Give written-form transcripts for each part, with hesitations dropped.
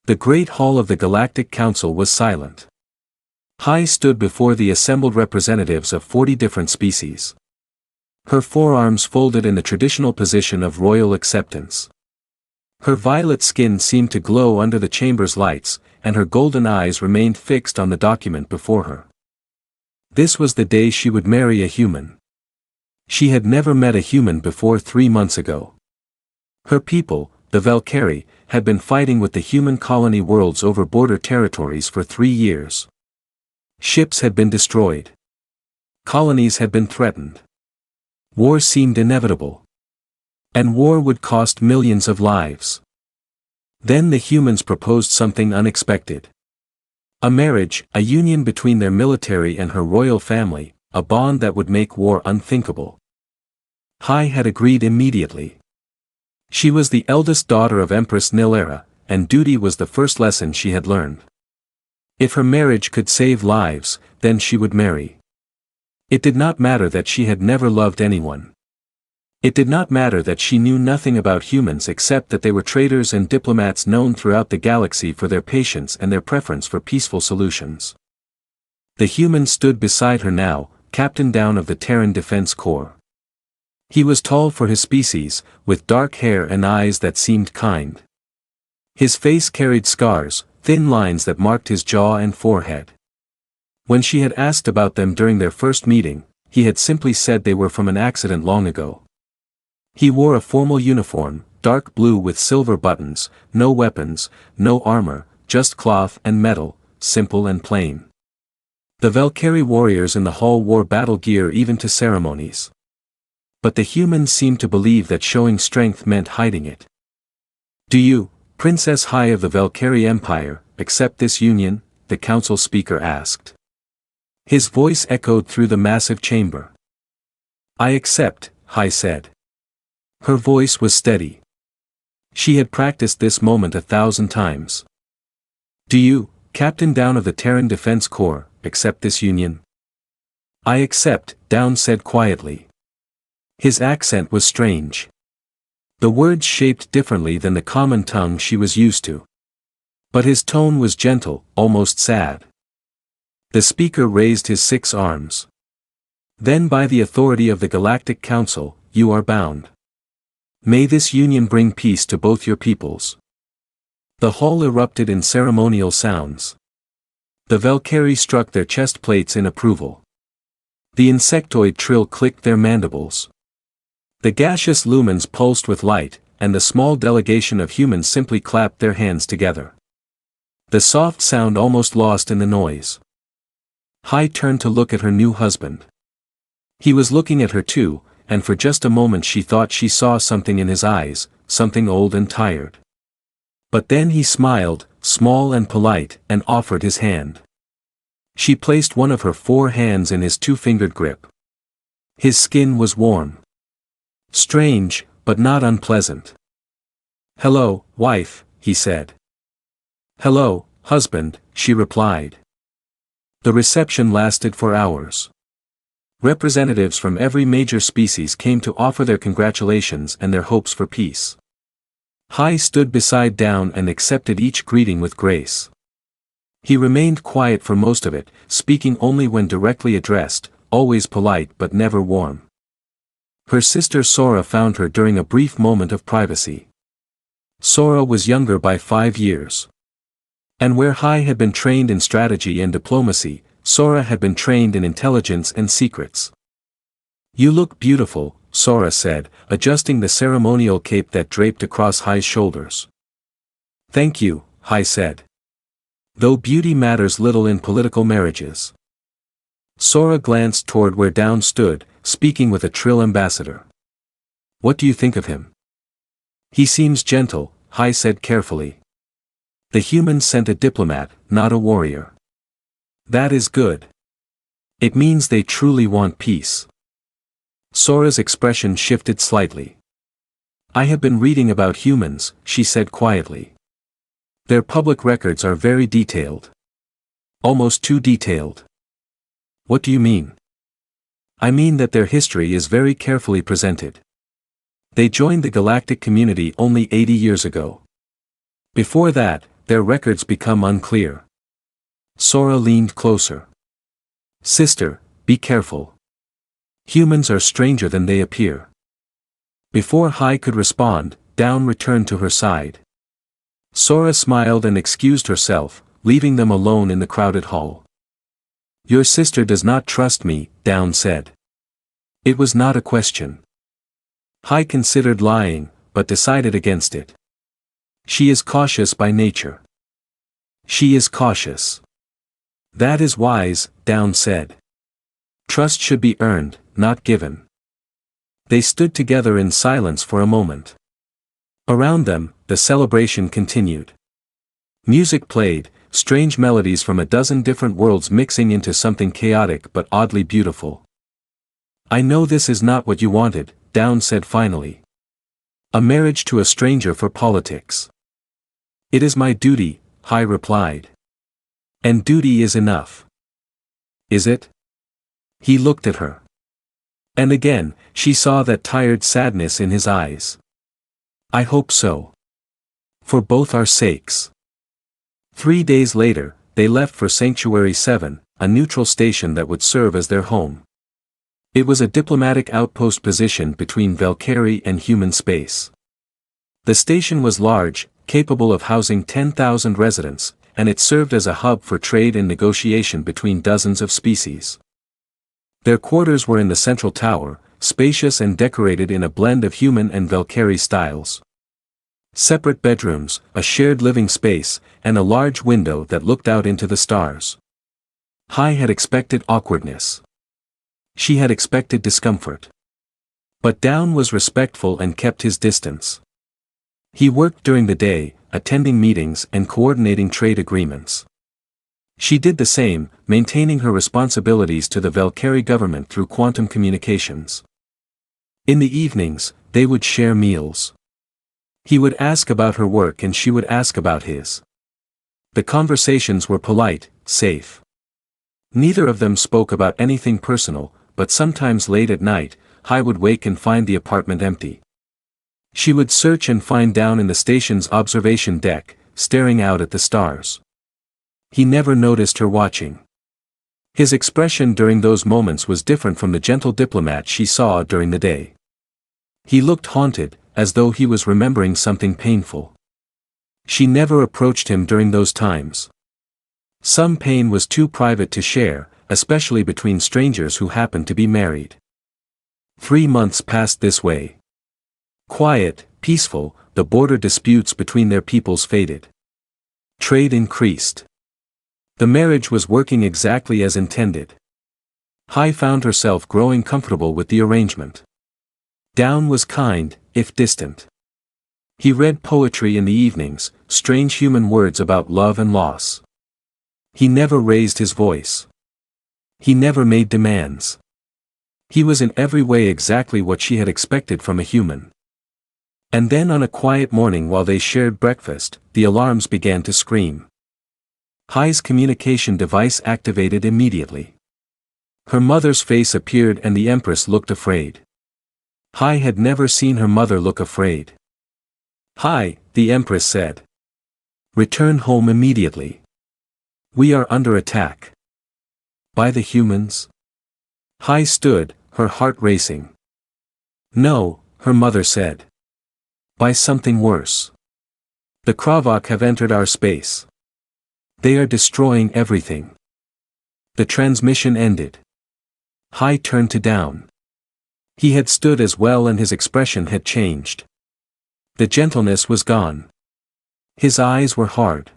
The great hall of the Galactic Council was silent. Hai stood before the assembled representatives of 40 different species. Her forearms folded in the traditional position of royal acceptance. Her violet skin seemed to glow under the chamber's lights, and her golden eyes remained fixed on the document before her. This was the day she would marry a human. She had never met a human before 3 months ago. Her people, the Valkyrie, had been fighting with the human colony worlds over border territories for 3 years. Ships had been destroyed. Colonies had been threatened. War seemed inevitable. And war would cost millions of lives. Then the humans proposed something unexpected. A marriage, a union between their military and her royal family, a bond that would make war unthinkable. Hai had agreed immediately. She was the eldest daughter of Empress Nilera, and duty was the first lesson she had learned. If her marriage could save lives, then she would marry. It did not matter that she had never loved anyone. It did not matter that she knew nothing about humans except that they were traders and diplomats known throughout the galaxy for their patience and their preference for peaceful solutions. The human stood beside her now, Captain Down of the Terran Defense Corps. He was tall for his species, with dark hair and eyes that seemed kind. His face carried scars, thin lines that marked his jaw and forehead. When she had asked about them during their first meeting, he had simply said they were from an accident long ago. He wore a formal uniform, dark blue with silver buttons, no weapons, no armor, just cloth and metal, simple and plain. The Valkyrie warriors in the hall wore battle gear even to ceremonies. But the humans seemed to believe that showing strength meant hiding it. "Do you, Princess Hai of the Valkyrie Empire, accept this union?" the council speaker asked. His voice echoed through the massive chamber. "I accept," Hai said. Her voice was steady. She had practiced this moment 1,000 times. "Do you, Captain Down of the Terran Defense Corps, accept this union?" "I accept," Down said quietly. His accent was strange. The words shaped differently than the common tongue she was used to. But his tone was gentle, almost sad. The speaker raised his 6 arms. "Then by the authority of the Galactic Council, you are bound. May this union bring peace to both your peoples." The hall erupted in ceremonial sounds. The Valkyrie struck their chest plates in approval. The insectoid trill clicked their mandibles. The gaseous lumens pulsed with light, and the small delegation of humans simply clapped their hands together. The soft sound almost lost in the noise. Hai turned to look at her new husband. He was looking at her too, and for just a moment she thought she saw something in his eyes, something old and tired. But then he smiled, small and polite, and offered his hand. She placed one of her 4 hands in his 2-fingered grip. His skin was warm. Strange, but not unpleasant. "Hello, wife," he said. "Hello, husband," she replied. The reception lasted for hours. Representatives from every major species came to offer their congratulations and their hopes for peace. Hai stood beside Down and accepted each greeting with grace. He remained quiet for most of it, speaking only when directly addressed, always polite but never warm. Her sister Sora found her during a brief moment of privacy. Sora was younger by 5 years. And where Hai had been trained in strategy and diplomacy, Sora had been trained in intelligence and secrets. "You look beautiful," Sora said, adjusting the ceremonial cape that draped across Hai's shoulders. "Thank you," Hai said. "Though beauty matters little in political marriages." Sora glanced toward where Down stood, speaking with a Trill ambassador. "What do you think of him?" "He seems gentle," Hai said carefully. "The humans sent a diplomat, not a warrior." "That is good. It means they truly want peace." Sora's expression shifted slightly. "I have been reading about humans," she said quietly. "Their public records are very detailed. Almost too detailed." "What do you mean?" "I mean that their history is very carefully presented. They joined the galactic community only 80 years ago. Before that, their records become unclear. Sora leaned closer. Sister, be careful. Humans are stranger than they appear. Before Hai could respond, Down returned to her side. Sora smiled and excused herself, leaving them alone in the crowded hall. Your sister does not trust me, Down said. It was not a question. Hai considered lying, but decided against it. She is cautious by nature. She is cautious. That is wise, Down said. Trust should be earned, not given. They stood together in silence for a moment. Around them, the celebration continued. Music played, strange melodies from a dozen different worlds mixing into something chaotic but oddly beautiful. I know this is not what you wanted, Down said finally. A marriage to a stranger for politics. It is my duty, Hai replied. And duty is enough. Is it? He looked at her. And again, she saw that tired sadness in his eyes. I hope so. For both our sakes. 3 days later, they left for Sanctuary 7, a neutral station that would serve as their home. It was a diplomatic outpost positioned between Valkyrie and human space. The station was large, capable of housing 10,000 residents, and it served as a hub for trade and negotiation between dozens of species. Their quarters were in the central tower, spacious and decorated in a blend of human and Valkyrie styles. Separate bedrooms, a shared living space, and a large window that looked out into the stars. Hai had expected awkwardness. She had expected discomfort. But Down was respectful and kept his distance. He worked during the day, attending meetings and coordinating trade agreements. She did the same, maintaining her responsibilities to the Valkyrie government through quantum communications. In the evenings, they would share meals. He would ask about her work and she would ask about his. The conversations were polite, safe. Neither of them spoke about anything personal, but sometimes late at night, Hai would wake and find the apartment empty. She would search and find Down in the station's observation deck, staring out at the stars. He never noticed her watching. His expression during those moments was different from the gentle diplomat she saw during the day. He looked haunted, as though he was remembering something painful. She never approached him during those times. Some pain was too private to share, especially between strangers who happened to be married. 3 months passed this way. Quiet, peaceful, the border disputes between their peoples faded. Trade increased. The marriage was working exactly as intended. Hai found herself growing comfortable with the arrangement. Down was kind, if distant. He read poetry in the evenings, strange human words about love and loss. He never raised his voice. He never made demands. He was in every way exactly what she had expected from a human. And then on a quiet morning while they shared breakfast, the alarms began to scream. Hai's communication device activated immediately. Her mother's face appeared and the Empress looked afraid. Hai had never seen her mother look afraid. Hai, the Empress said. Return home immediately. We are under attack. By the humans? Hai stood, her heart racing. No, her mother said. By something worse. The Kravok have entered our space. They are destroying everything. The transmission ended. Hai turned to Down. He had stood as well and his expression had changed. The gentleness was gone. His eyes were hard.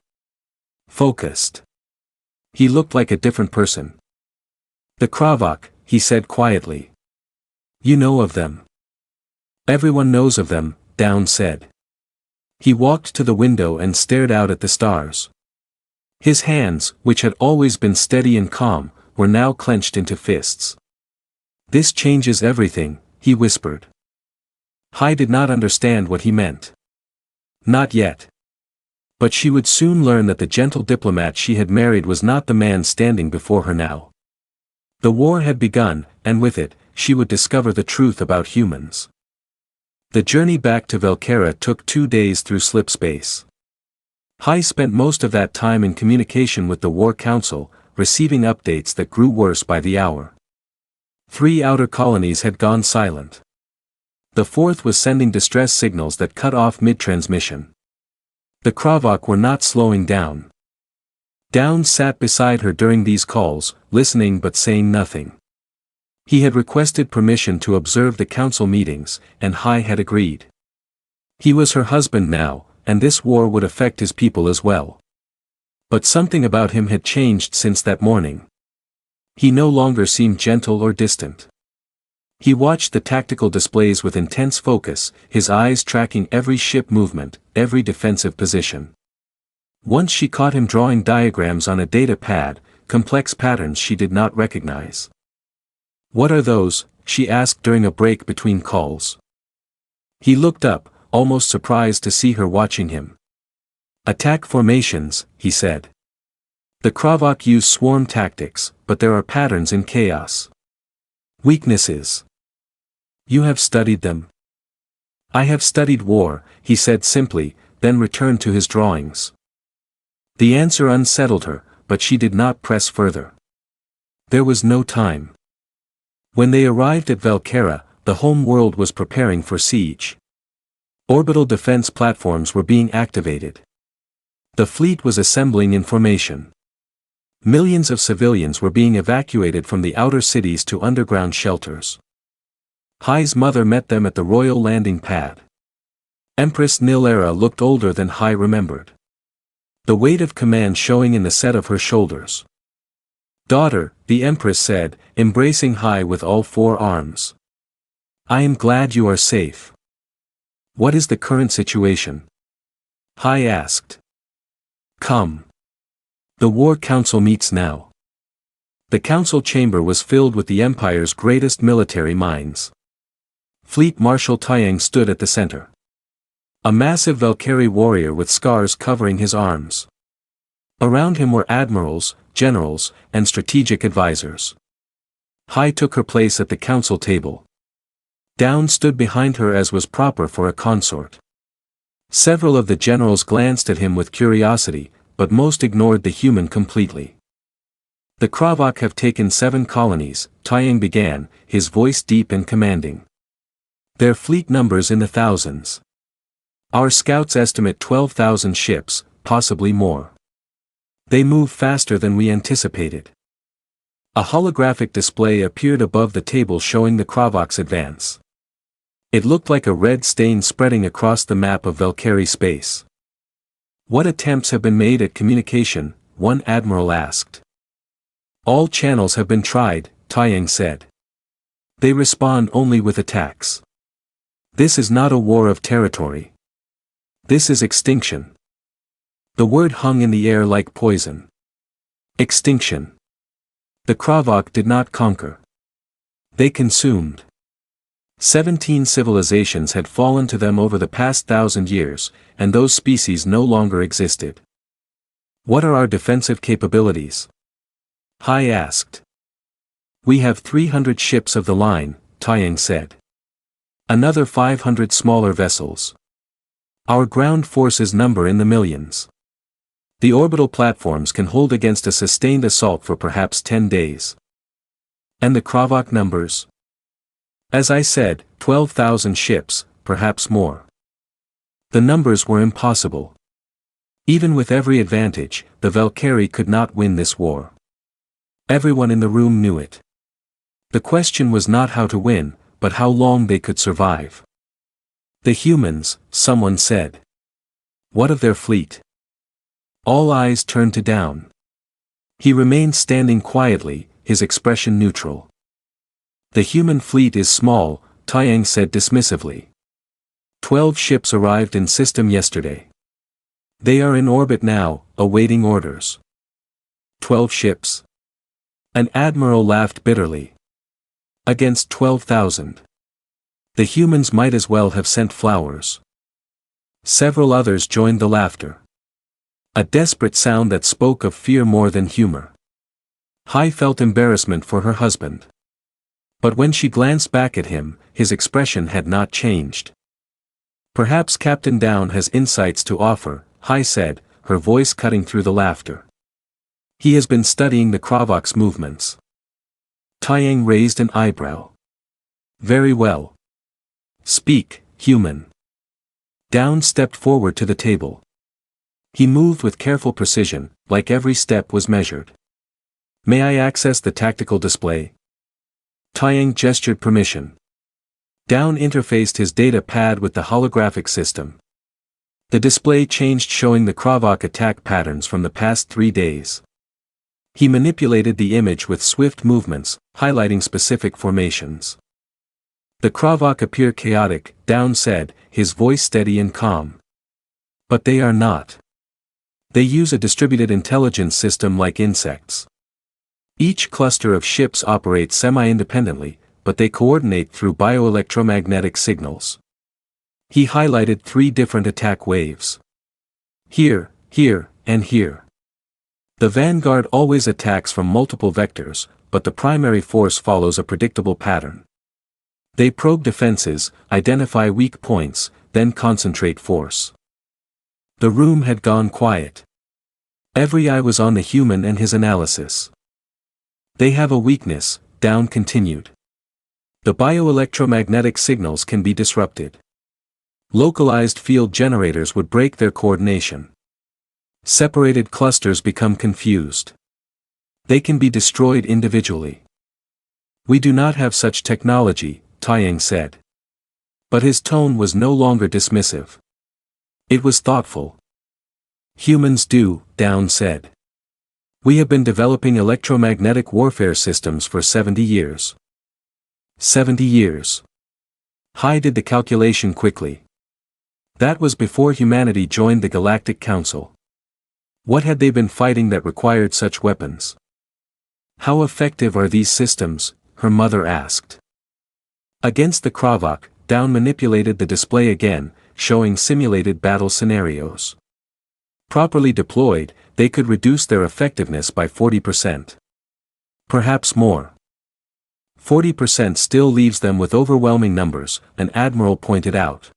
Focused. He looked like a different person. The Kravok, he said quietly. You know of them. Everyone knows of them, Down said. He walked to the window and stared out at the stars. His hands, which had always been steady and calm, were now clenched into fists. This changes everything, he whispered. Hai did not understand what he meant. Not yet. But she would soon learn that the gentle diplomat she had married was not the man standing before her now. The war had begun, and with it, she would discover the truth about humans. The journey back to Velkera took 2 days through slip space. Hai spent most of that time in communication with the War Council, receiving updates that grew worse by the hour. 3 outer colonies had gone silent. The 4th was sending distress signals that cut off mid-transmission. The Kravok were not slowing down. Down sat beside her during these calls, listening but saying nothing. He had requested permission to observe the council meetings, and Hai had agreed. He was her husband now, and this war would affect his people as well. But something about him had changed since that morning. He no longer seemed gentle or distant. He watched the tactical displays with intense focus, his eyes tracking every ship movement, every defensive position. Once she caught him drawing diagrams on a data pad, complex patterns she did not recognize. "What are those?" she asked during a break between calls. He looked up, almost surprised to see her watching him. "Attack formations," he said. "The Kravok use swarm tactics, but there are patterns in chaos. Weaknesses. You have studied them?" "I have studied war," he said simply, then returned to his drawings. The answer unsettled her, but she did not press further. There was no time. When they arrived at Velkera, the home world was preparing for siege. Orbital defense platforms were being activated. The fleet was assembling in formation. Millions of civilians were being evacuated from the outer cities to underground shelters. Hai's mother met them at the royal landing pad. Empress Nilera looked older than Hai remembered. The weight of command showing in the set of her shoulders. "Daughter," the Empress said, embracing Hai with all 4 arms. "I am glad you are safe. What is the current situation?" Hai asked. "Come. The War Council meets now." The council chamber was filled with the Empire's greatest military minds. Fleet Marshal Taiyang stood at the center. A massive Valkyrie warrior with scars covering his arms. Around him were admirals, generals, and strategic advisors. Hai took her place at the council table. Down stood behind her as was proper for a consort. Several of the generals glanced at him with curiosity, but most ignored the human completely. "The Kravok have taken 7 colonies," Taiyang began, his voice deep and commanding. "Their fleet numbers in the thousands. Our scouts estimate 12,000 ships, possibly more. They move faster than we anticipated." A holographic display appeared above the table showing the Kravok's advance. It looked like a red stain spreading across the map of Valkyrie space. "What attempts have been made at communication?" one admiral asked. "All channels have been tried," Taiyang said. "They respond only with attacks. This is not a war of territory. This is extinction." The word hung in the air like poison. Extinction. The Kravok did not conquer. They consumed. 17 civilizations had fallen to them over the past 1,000 years, and those species no longer existed. "What are our defensive capabilities?" Hai asked. "We have 300 ships of the line," Taiyang said. "Another 500 smaller vessels. Our ground forces number in the millions. The orbital platforms can hold against a sustained assault for perhaps 10 days. And the Kravok numbers? As I said, 12,000 ships, perhaps more." The numbers were impossible. Even with every advantage, the Valkyrie could not win this war. Everyone in the room knew it. The question was not how to win, but how long they could survive. "The humans," someone said. "What of their fleet?" All eyes turned to Down. He remained standing quietly, his expression neutral. "The human fleet is small," Taiyang said dismissively. 12 ships arrived in system yesterday. They are in orbit now, awaiting orders." 12 ships? An admiral laughed bitterly. "Against 12,000. The humans might as well have sent flowers." Several others joined the laughter. A desperate sound that spoke of fear more than humor. Hai felt embarrassment for her husband. But when she glanced back at him, his expression had not changed. "Perhaps Captain Down has insights to offer," Hai said, her voice cutting through the laughter. He has been studying the Kravok's movements. Taiyang raised an eyebrow. Very well. Speak, human. Down stepped forward to the table. He moved with careful precision, like every step was measured. May I access the tactical display? Taiyang gestured permission. Down interfaced his data pad with the holographic system. The display changed, showing the Kravok attack patterns from the past 3 days. He manipulated the image with swift movements, highlighting specific formations. The Kravok appear chaotic, Down said, his voice steady and calm. But they are not. They use a distributed intelligence system like insects. Each cluster of ships operates semi-independently, but they coordinate through bioelectromagnetic signals. He highlighted 3 different attack waves. Here, here, and here. The vanguard always attacks from multiple vectors, but the primary force follows a predictable pattern. They probe defenses, identify weak points, then concentrate force. The room had gone quiet. Every eye was on the human and his analysis. They have a weakness, Down continued. The bioelectromagnetic signals can be disrupted. Localized field generators would break their coordination. Separated clusters become confused. They can be destroyed individually. We do not have such technology, Taiyang said. But his tone was no longer dismissive. It was thoughtful. Humans do, Down said. We have been developing electromagnetic warfare systems for 70 years. 70 years. Hai did the calculation quickly. That was before humanity joined the Galactic Council. What had they been fighting that required such weapons? How effective are these systems? Her mother asked. Against the Kravok, Down manipulated the display again, showing simulated battle scenarios. Properly deployed, they could reduce their effectiveness by 40%. Perhaps more. 40% still leaves them with overwhelming numbers, an admiral pointed out.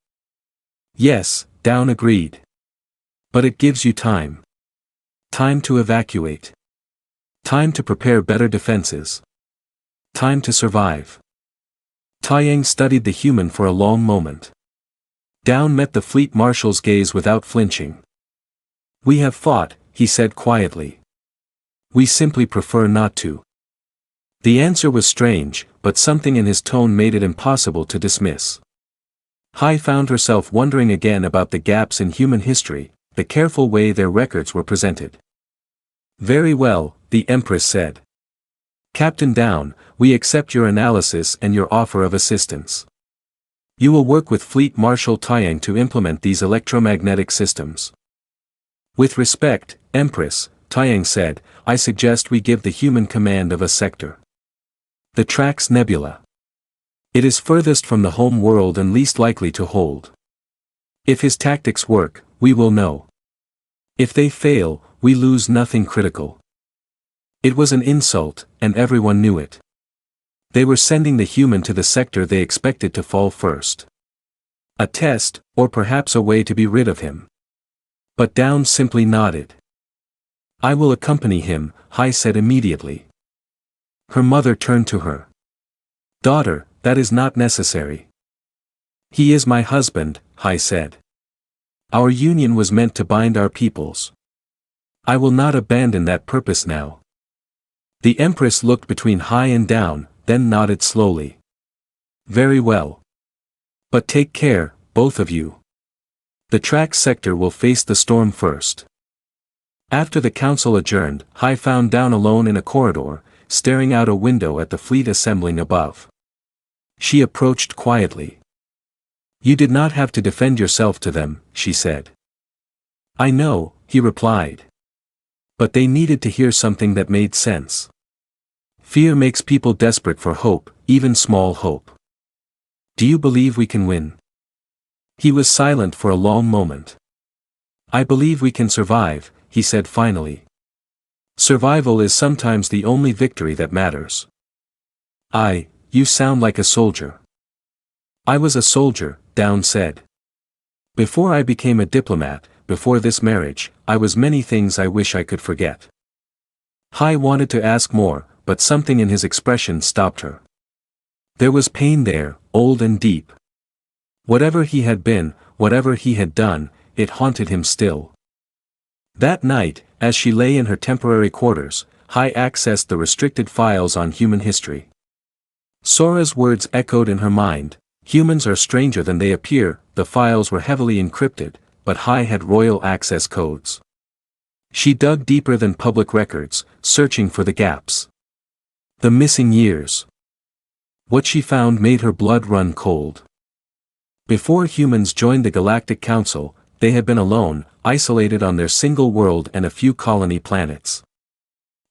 Yes, Down agreed. But it gives you time. Time to evacuate. Time to prepare better defenses. Time to survive. Taiyang studied the human for a long moment. Down met the fleet marshal's gaze without flinching. We have fought, he said quietly. We simply prefer not to. The answer was strange, but something in his tone made it impossible to dismiss. Hai found herself wondering again about the gaps in human history, the careful way their records were presented. Very well, the Empress said. Captain Down, we accept your analysis and your offer of assistance. You will work with Fleet Marshal Taiyang to implement these electromagnetic systems. With respect, Empress, Taiyang said, I suggest we give the human command of a sector. The Trax Nebula. It is furthest from the home world and least likely to hold. If his tactics work, we will know. If they fail, we lose nothing critical. It was an insult, and everyone knew it. They were sending the human to the sector they expected to fall first. A test, or perhaps a way to be rid of him. But Down simply nodded. I will accompany him, Hai said immediately. Her mother turned to her. Daughter, that is not necessary. He is my husband, Hai said. Our union was meant to bind our peoples. I will not abandon that purpose now. The Empress looked between Hai and Down, then nodded slowly. Very well. But take care, both of you. The Trax sector will face the storm first. After the council adjourned, Hai found Down alone in a corridor, staring out a window at the fleet assembling above. She approached quietly. You did not have to defend yourself to them, she said. I know, he replied. But they needed to hear something that made sense. Fear makes people desperate for hope, even small hope. Do you believe we can win? He was silent for a long moment. I believe we can survive, he said finally. Survival is sometimes the only victory that matters. You sound like a soldier. I was a soldier, Down said. Before I became a diplomat, before this marriage, I was many things I wish I could forget. Hai wanted to ask more, but something in his expression stopped her. There was pain there, old and deep. Whatever he had been, whatever he had done, it haunted him still. That night, as she lay in her temporary quarters, Hai accessed the restricted files on human history. Sora's words echoed in her mind. Humans are stranger than they appear. The files were heavily encrypted, but Hai had royal access codes. She dug deeper than public records, searching for the gaps. The missing years. What she found made her blood run cold. Before humans joined the Galactic Council, they had been alone, isolated on their single world and a few colony planets.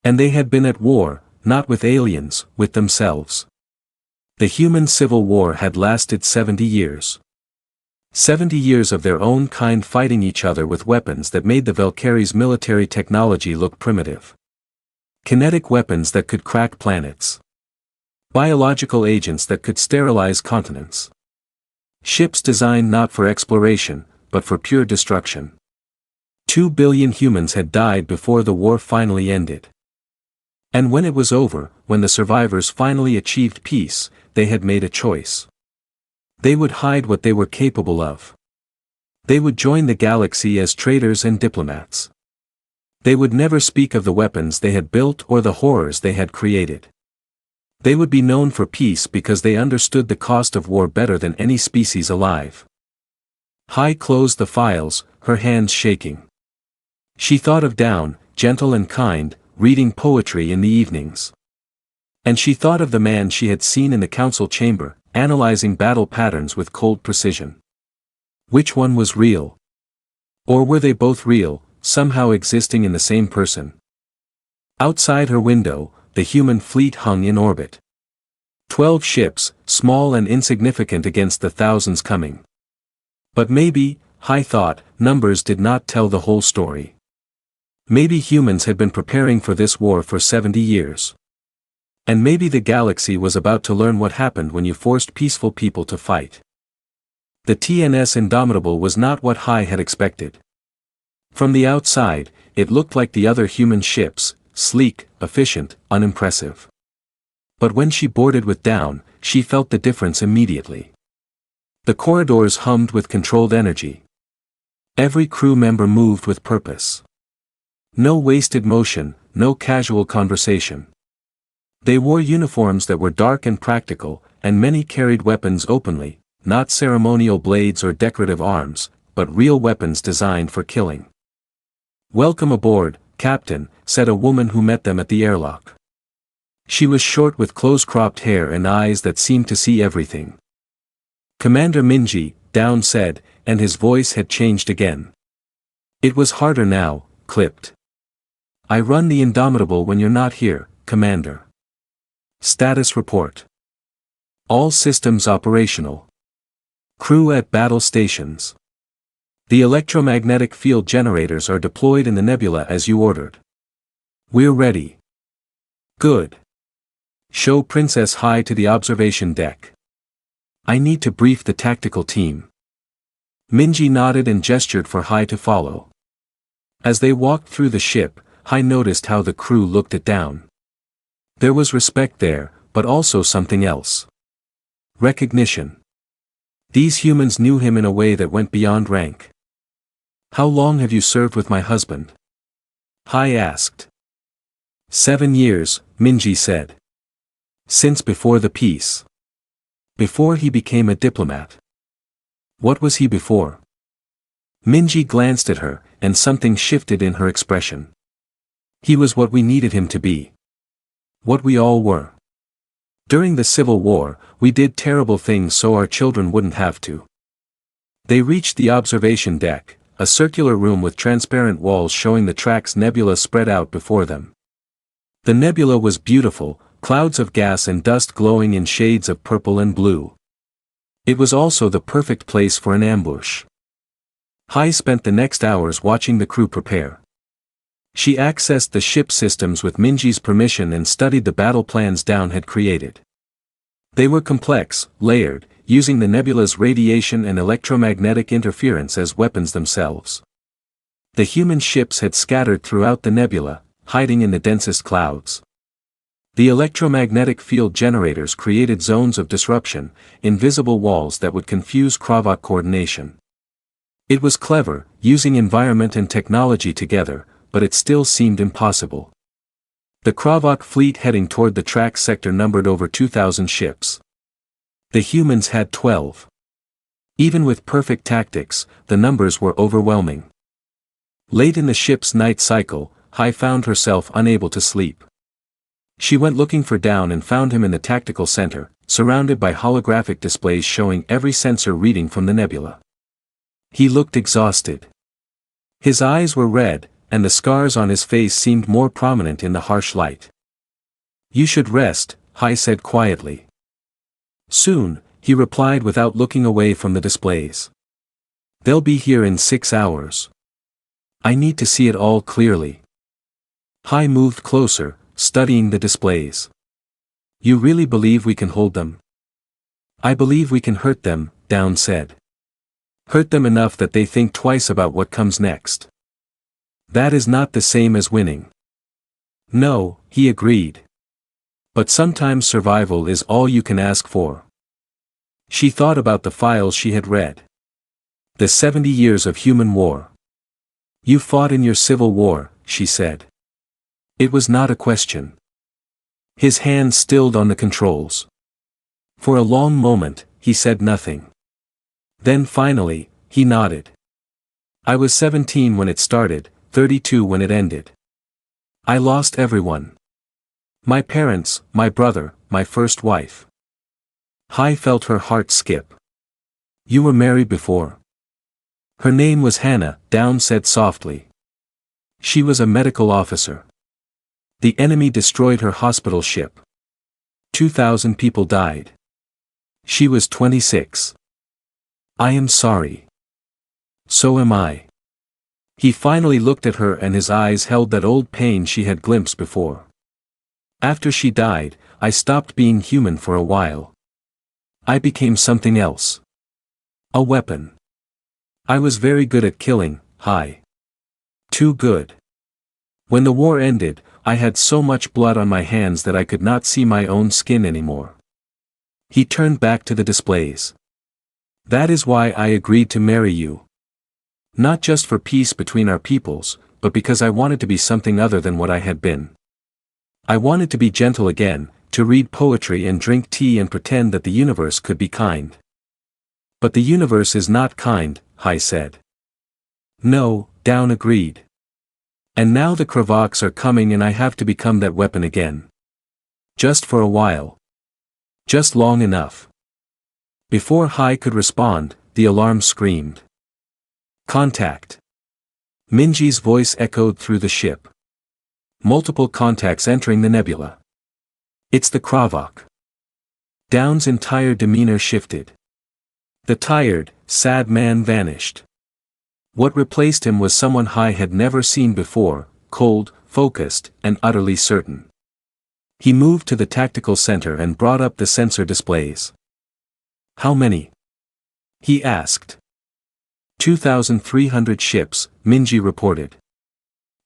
And they had been at war, not with aliens, with themselves. The human civil war had lasted 70 years. 70 years of their own kind fighting each other with weapons that made the Valkyrie's military technology look primitive. Kinetic weapons that could crack planets. Biological agents that could sterilize continents. Ships designed not for exploration, but for pure destruction. 2 billion humans had died before the war finally ended. And when it was over, when the survivors finally achieved peace, they had made a choice. They would hide what they were capable of. They would join the galaxy as traitors and diplomats. They would never speak of the weapons they had built or the horrors they had created. They would be known for peace because they understood the cost of war better than any species alive. Hai closed the files, her hands shaking. She thought of Down, gentle and kind, reading poetry in the evenings. And she thought of the man she had seen in the council chamber, analyzing battle patterns with cold precision. Which one was real? Or were they both real, somehow existing in the same person? Outside her window, the human fleet hung in orbit. 12 ships, small and insignificant against the thousands coming. But maybe, Hai thought, numbers did not tell the whole story. Maybe humans had been preparing for this war for 70 years. And maybe the galaxy was about to learn what happened when you forced peaceful people to fight. The TNS Indomitable was not what Hai had expected. From the outside, it looked like the other human ships, sleek, efficient, unimpressive. But when she boarded with Down, she felt the difference immediately. The corridors hummed with controlled energy. Every crew member moved with purpose. No wasted motion, no casual conversation. They wore uniforms that were dark and practical, and many carried weapons openly, not ceremonial blades or decorative arms, but real weapons designed for killing. "Welcome aboard, Captain," said a woman who met them at the airlock. She was short with close-cropped hair and eyes that seemed to see everything. "Commander Minji," Down said, and his voice had changed again. It was harder now, clipped. "I run the Indomitable when you're not here, Commander. Status report. All systems operational. Crew at battle stations. The electromagnetic field generators are deployed in the nebula as you ordered. We're ready." "Good. Show Princess Hai to the observation deck. I need to brief the tactical team." Minji nodded and gestured for Hai to follow. As they walked through the ship, Hai noticed how the crew looked at Down. There was respect there, but also something else. Recognition. These humans knew him in a way that went beyond rank. "How long have you served with my husband?" Hai asked. 7 years, Minji said. "Since before the peace. Before he became a diplomat." "What was he before?" Minji glanced at her, and something shifted in her expression. "He was what we needed him to be. What we all were. During the Civil War, we did terrible things so our children wouldn't have to." They reached the observation deck, a circular room with transparent walls showing the Trax Nebula spread out before them. The nebula was beautiful, clouds of gas and dust glowing in shades of purple and blue. It was also the perfect place for an ambush. Hai spent the next hours watching the crew prepare. She accessed the ship systems with Minji's permission and studied the battle plans Down had created. They were complex, layered, using the nebula's radiation and electromagnetic interference as weapons themselves. The human ships had scattered throughout the nebula, hiding in the densest clouds. The electromagnetic field generators created zones of disruption, invisible walls that would confuse Kravok coordination. It was clever, using environment and technology together, but it still seemed impossible. The Kravok fleet heading toward the track sector numbered over 2,000 ships. The humans had 12. Even with perfect tactics, the numbers were overwhelming. Late in the ship's night cycle, Hai found herself unable to sleep. She went looking for Down and found him in the tactical center, surrounded by holographic displays showing every sensor reading from the nebula. He looked exhausted. His eyes were red, and the scars on his face seemed more prominent in the harsh light. "You should rest," Hai said quietly. "Soon," he replied without looking away from the displays. "They'll be here in 6 hours. I need to see it all clearly." Hai moved closer, studying the displays. "You really believe we can hold them?" "I believe we can hurt them," Down said. "Hurt them enough that they think twice about what comes next." "That is not the same as winning." "No," he agreed. "But sometimes survival is all you can ask for." She thought about the files she had read. The 70 years of human war. "You fought in your civil war," she said. It was not a question. His hand stilled on the controls. For a long moment, he said nothing. Then finally, he nodded. "I was 17 when it started, 32 when it ended. I lost everyone. My parents, my brother, my first wife." Hai felt her heart skip. "You were married before?" "Her name was Hannah," Down said softly. "She was a medical officer. The enemy destroyed her hospital ship. 2,000 people died. She was 26. I am sorry." "So am I." He finally looked at her and his eyes held that old pain she had glimpsed before. "After she died, I stopped being human for a while. I became something else. A weapon. I was very good at killing, Hai. Too good. When the war ended, I had so much blood on my hands that I could not see my own skin anymore." He turned back to the displays. "That is why I agreed to marry you. Not just for peace between our peoples, but because I wanted to be something other than what I had been. I wanted to be gentle again, to read poetry and drink tea and pretend that the universe could be kind." "But the universe is not kind," Hai said. "No," Down agreed. "And now the Kravoks are coming and I have to become that weapon again. Just for a while. Just long enough." Before Hai could respond, the alarm screamed. "Contact." Minji's voice echoed through the ship. Multiple contacts entering the nebula. "It's the Kravok." Down's entire demeanor shifted. The tired, sad man vanished. What replaced him was someone Hai had never seen before, cold, focused, and utterly certain. He moved to the tactical center and brought up the sensor displays. "How many?" he asked. 2,300 ships, Minji reported.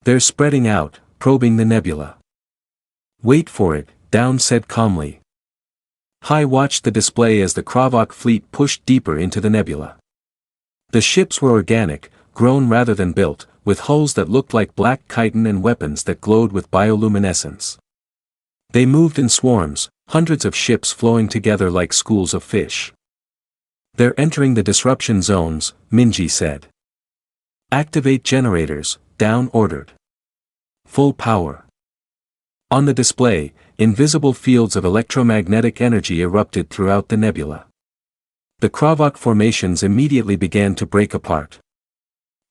"They're spreading out, probing the nebula." "Wait for it," Down said calmly. Hai watched the display as the Kravok fleet pushed deeper into the nebula. The ships were organic, grown rather than built, with hulls that looked like black chitin and weapons that glowed with bioluminescence. They moved in swarms, hundreds of ships flowing together like schools of fish. "They're entering the disruption zones," Minji said. "Activate generators," Down ordered. "Full power." On the display, invisible fields of electromagnetic energy erupted throughout the nebula. The Kravok formations immediately began to break apart.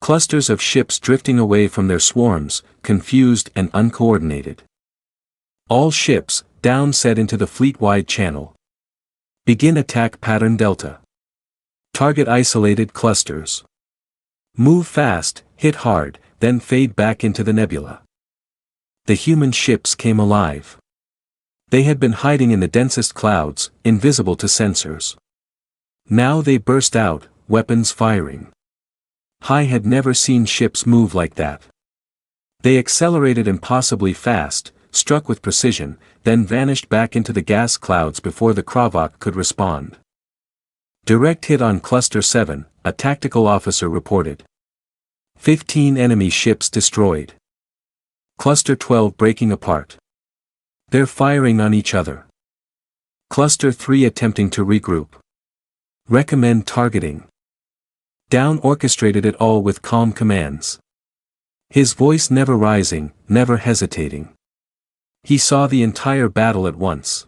Clusters of ships drifting away from their swarms, confused and uncoordinated. "All ships," Down said into the fleet-wide channel. "Begin attack pattern Delta. Target isolated clusters. Move fast, hit hard, then fade back into the nebula." The human ships came alive. They had been hiding in the densest clouds, invisible to sensors. Now they burst out, weapons firing. Hai had never seen ships move like that. They accelerated impossibly fast, struck with precision, then vanished back into the gas clouds before the Kravok could respond. Direct hit on Cluster 7, a tactical officer reported. 15 enemy ships destroyed. Cluster 12 breaking apart. They're firing on each other. Cluster 3 attempting to regroup. Recommend targeting. Down orchestrated it all with calm commands. His voice never rising, never hesitating. He saw the entire battle at once.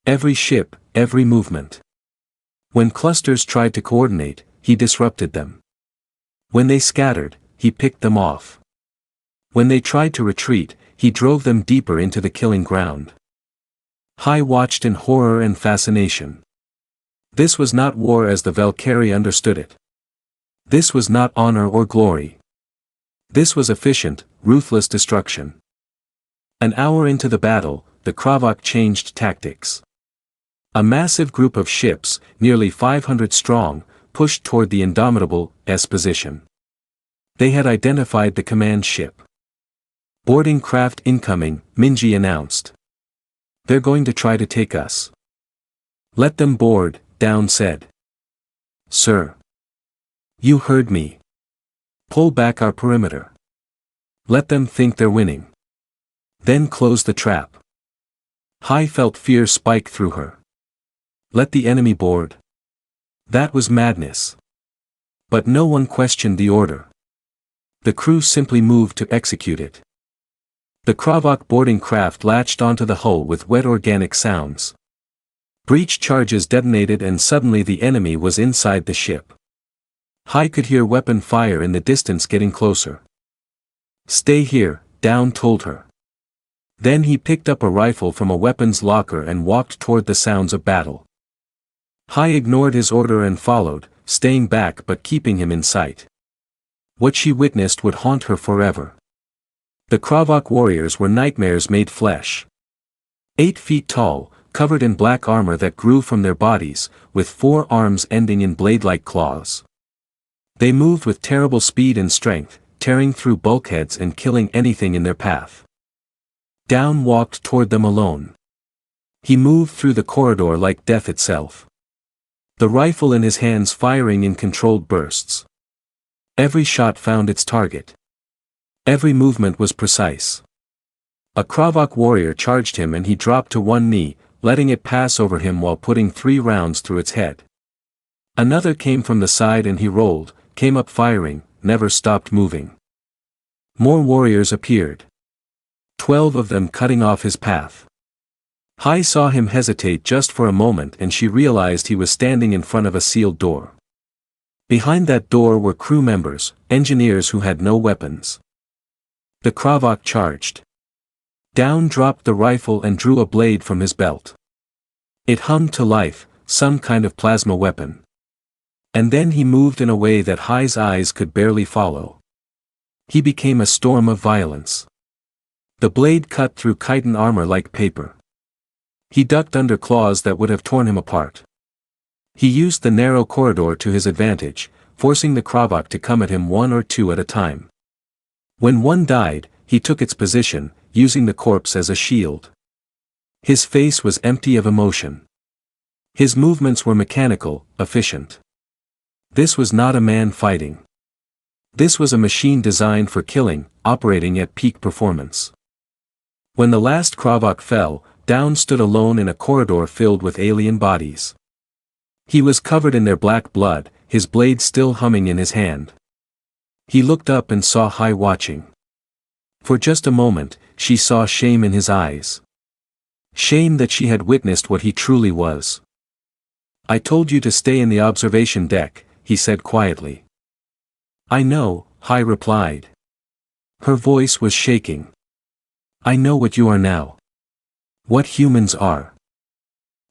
Every ship, every movement. When clusters tried to coordinate, he disrupted them. When they scattered, he picked them off. When they tried to retreat, he drove them deeper into the killing ground. Hai watched in horror and fascination. This was not war as the Valkyrie understood it. This was not honor or glory. This was efficient, ruthless destruction. An hour into the battle, the Kravok changed tactics. A massive group of ships, nearly 500 strong, pushed toward the Indomitable S position. They had identified the command ship. Boarding craft incoming, Minji announced. They're going to try to take us. Let them board, Down said. Sir. You heard me. Pull back our perimeter. Let them think they're winning. Then close the trap. Hai felt fear spike through her. Let the enemy board. That was madness. But no one questioned the order. The crew simply moved to execute it. The Kravok boarding craft latched onto the hull with wet organic sounds. Breach charges detonated and suddenly the enemy was inside the ship. Hai could hear weapon fire in the distance getting closer. Stay here, Down told her. Then he picked up a rifle from a weapons locker and walked toward the sounds of battle. Hai ignored his order and followed, staying back but keeping him in sight. What she witnessed would haunt her forever. The Kravok warriors were nightmares made flesh. 8 feet tall, covered in black armor that grew from their bodies, with 4 arms ending in blade-like claws. They moved with terrible speed and strength, tearing through bulkheads and killing anything in their path. Down walked toward them alone. He moved through the corridor like death itself. The rifle in his hands firing in controlled bursts. Every shot found its target. Every movement was precise. A Kravok warrior charged him and he dropped to one knee, letting it pass over him while putting 3 rounds through its head. Another came from the side and he rolled, came up firing, never stopped moving. More warriors appeared. 12 of them cutting off his path. Hai saw him hesitate just for a moment and she realized he was standing in front of a sealed door. Behind that door were crew members, engineers who had no weapons. The Kravok charged. Down dropped the rifle and drew a blade from his belt. It hummed to life, some kind of plasma weapon. And then he moved in a way that Hai's eyes could barely follow. He became a storm of violence. The blade cut through chitin armor like paper. He ducked under claws that would have torn him apart. He used the narrow corridor to his advantage, forcing the Kravok to come at him 1 or 2 at a time. When one died, he took its position, using the corpse as a shield. His face was empty of emotion. His movements were mechanical, efficient. This was not a man fighting. This was a machine designed for killing, operating at peak performance. When the last Kravok fell, Down stood alone in a corridor filled with alien bodies. He was covered in their black blood, his blade still humming in his hand. He looked up and saw Hai watching. For just a moment, she saw shame in his eyes. Shame that she had witnessed what he truly was. I told you to stay in the observation deck, he said quietly. I know, Hai replied. Her voice was shaking. I know what you are now. What humans are.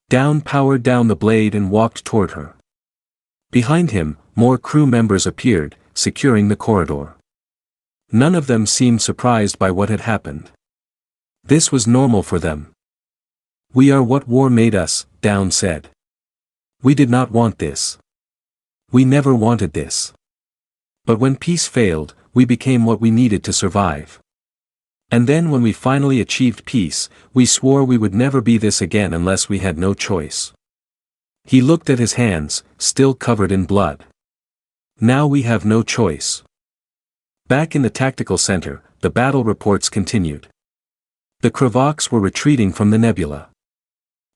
Down powered down the blade and walked toward her. Behind him, more crew members appeared, securing the corridor. None of them seemed surprised by what had happened. This was normal for them. We are what war made us, Down said. We did not want this. We never wanted this. But when peace failed, we became what we needed to survive. And then when we finally achieved peace, we swore we would never be this again unless we had no choice. He looked at his hands, still covered in blood. Now we have no choice. Back in the tactical center, the battle reports continued. The Kravoks were retreating from the nebula.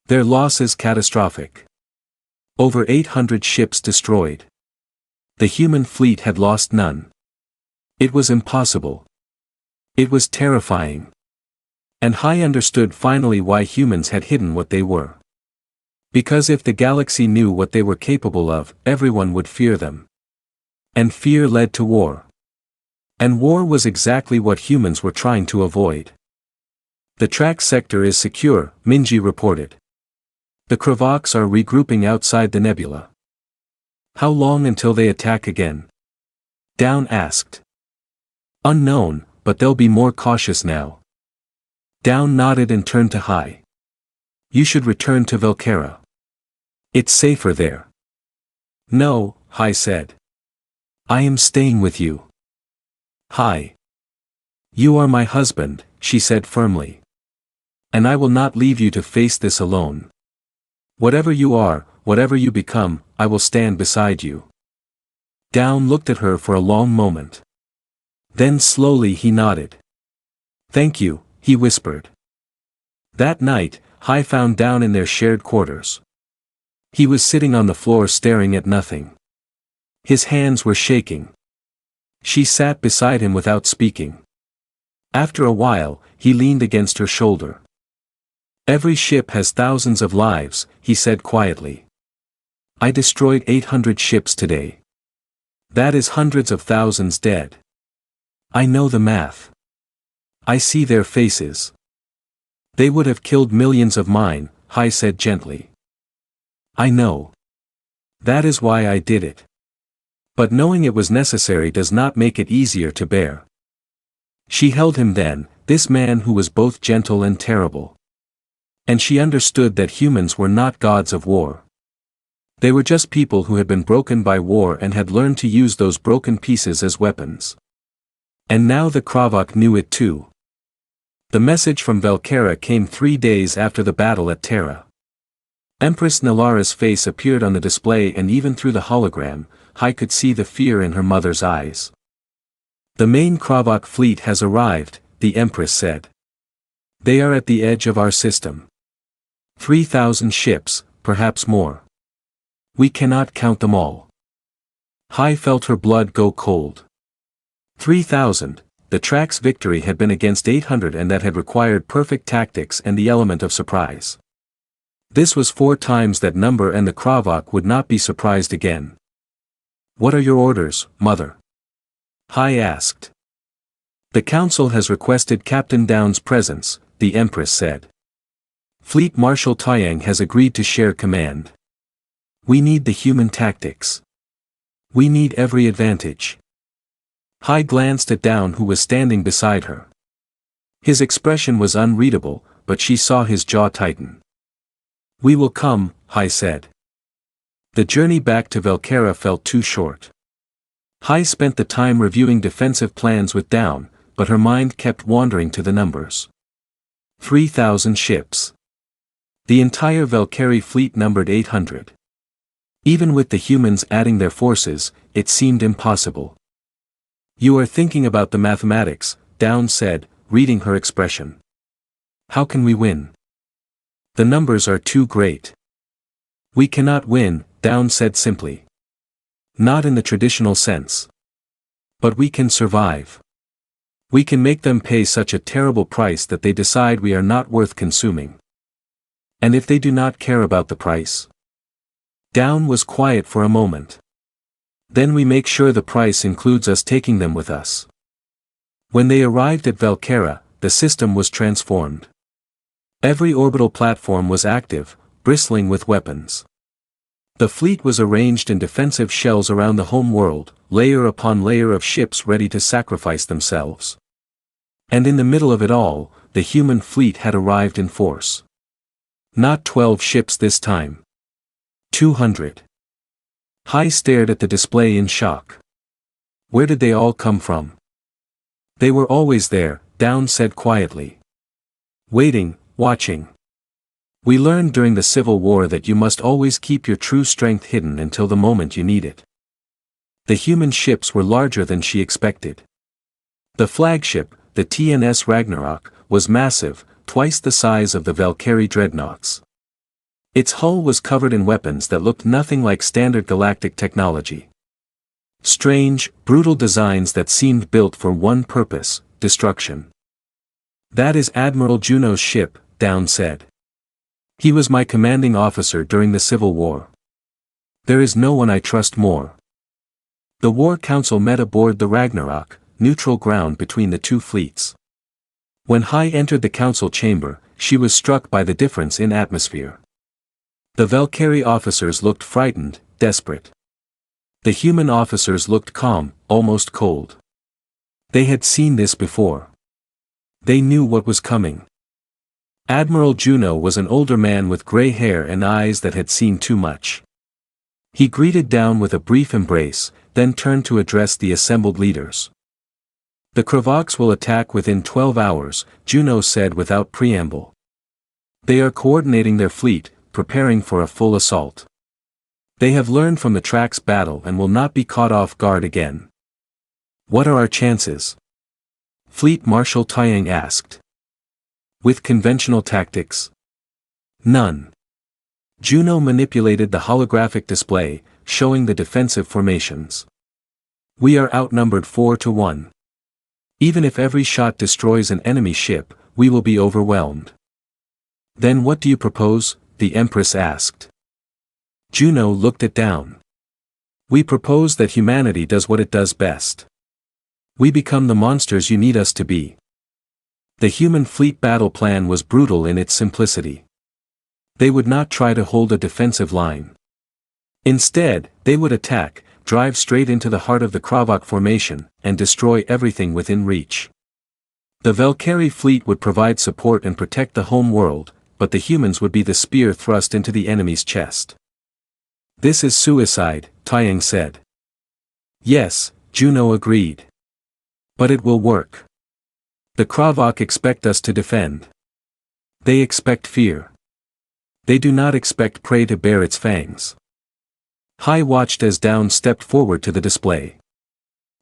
Their loss is catastrophic. Over 800 ships destroyed. The human fleet had lost none. It was impossible. It was terrifying. And Hai understood finally why humans had hidden what they were. Because if the galaxy knew what they were capable of, everyone would fear them. And fear led to war. And war was exactly what humans were trying to avoid. The track sector is secure, Minji reported. The Kravoks are regrouping outside the nebula. How long until they attack again? Down asked. Unknown, but they'll be more cautious now. Down nodded and turned to Hai. You should return to Velkera. It's safer there. No, Hai said. I am staying with you. Hai. You are my husband, she said firmly. And I will not leave you to face this alone. Whatever you are, whatever you become, I will stand beside you. Down looked at her for a long moment. Then slowly he nodded. Thank you, he whispered. That night, Hai found Down in their shared quarters. He was sitting on the floor staring at nothing. His hands were shaking. She sat beside him without speaking. After a while, he leaned against her shoulder. Every ship has thousands of lives, he said quietly. I destroyed 800 ships today. That is hundreds of thousands dead. I know the math. I see their faces. They would have killed millions of mine, Hai said gently. I know. That is why I did it. But knowing it was necessary does not make it easier to bear. She held him then, this man who was both gentle and terrible. And she understood that humans were not gods of war. They were just people who had been broken by war and had learned to use those broken pieces as weapons. And now the Kravok knew it too. The message from Velkera came 3 days after the battle at Terra. Empress Nalara's face appeared on the display, and even through the hologram, Hai could see the fear in her mother's eyes. The main Kravok fleet has arrived, the Empress said. They are at the edge of our system. 3,000 ships, perhaps more. We cannot count them all. Hai felt her blood go cold. 3,000, the track's victory had been against 800, and that had required perfect tactics and the element of surprise. This was 4 times that number, and the Kravok would not be surprised again. What are your orders, mother? Hai asked. The council has requested Captain Down's presence, the Empress said. Fleet Marshal Taiyang has agreed to share command. We need the human tactics. We need every advantage. Hai glanced at Down, who was standing beside her. His expression was unreadable, but she saw his jaw tighten. We will come, Hai said. The journey back to Velkera felt too short. Hai spent the time reviewing defensive plans with Down, but her mind kept wandering to the numbers. 3,000 ships. The entire Velkeri fleet numbered 800. Even with the humans adding their forces, it seemed impossible. You are thinking about the mathematics, Down said, reading her expression. How can we win? The numbers are too great. We cannot win, Down said simply. Not in the traditional sense. But we can survive. We can make them pay such a terrible price that they decide we are not worth consuming. And if they do not care about the price? Down was quiet for a moment. Then we make sure the price includes us taking them with us. When they arrived at Velkera, the system was transformed. Every orbital platform was active, bristling with weapons. The fleet was arranged in defensive shells around the home world, layer upon layer of ships ready to sacrifice themselves. And in the middle of it all, the human fleet had arrived in force. Not 12 ships this time. 200. Hai stared at the display in shock. Where did they all come from? They were always there, Down said quietly. Waiting, watching. We learned during the Civil War that you must always keep your true strength hidden until the moment you need it. The human ships were larger than she expected. The flagship, the TNS Ragnarok, was massive, twice the size of the Valkyrie dreadnoughts. Its hull was covered in weapons that looked nothing like standard galactic technology. Strange, brutal designs that seemed built for one purpose, destruction. That is Admiral Juno's ship, Down said. He was my commanding officer during the Civil War. There is no one I trust more. The War Council met aboard the Ragnarok, neutral ground between the two fleets. When Hai entered the council chamber, she was struck by the difference in atmosphere. The Valkyrie officers looked frightened, desperate. The human officers looked calm, almost cold. They had seen this before. They knew what was coming. Admiral Juno was an older man with gray hair and eyes that had seen too much. He greeted Down with a brief embrace, then turned to address the assembled leaders. The Kravaks will attack within 12 hours, Juno said without preamble. They are coordinating their fleet, preparing for a full assault. They have learned from the Trax battle and will not be caught off guard again. What are our chances? Fleet Marshal Taiyang asked. With conventional tactics? None. Juno manipulated the holographic display, showing the defensive formations. We are outnumbered 4-1. Even if every shot destroys an enemy ship, we will be overwhelmed. Then what do you propose? The Empress asked. Juno looked at Down. We propose that humanity does what it does best. We become the monsters you need us to be. The human fleet battle plan was brutal in its simplicity. They would not try to hold a defensive line. Instead, they would attack, drive straight into the heart of the Kravak formation, and destroy everything within reach. The Valkyrie fleet would provide support and protect the home world, but the humans would be the spear thrust into the enemy's chest. This is suicide, Taiyang said. Yes, Juno agreed. But it will work. The Kravak expect us to defend. They expect fear. They do not expect prey to bare its fangs. Hai watched as Down stepped forward to the display.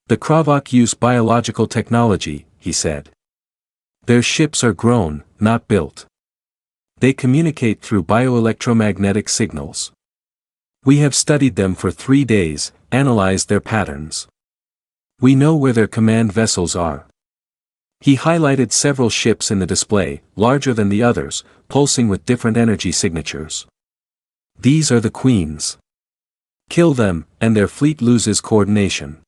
The Kravak use biological technology, he said. Their ships are grown, not built. They communicate through bioelectromagnetic signals. We have studied them for 3 days, analyzed their patterns. We know where their command vessels are. He highlighted several ships in the display, larger than the others, pulsing with different energy signatures. These are the queens. Kill them, and their fleet loses coordination.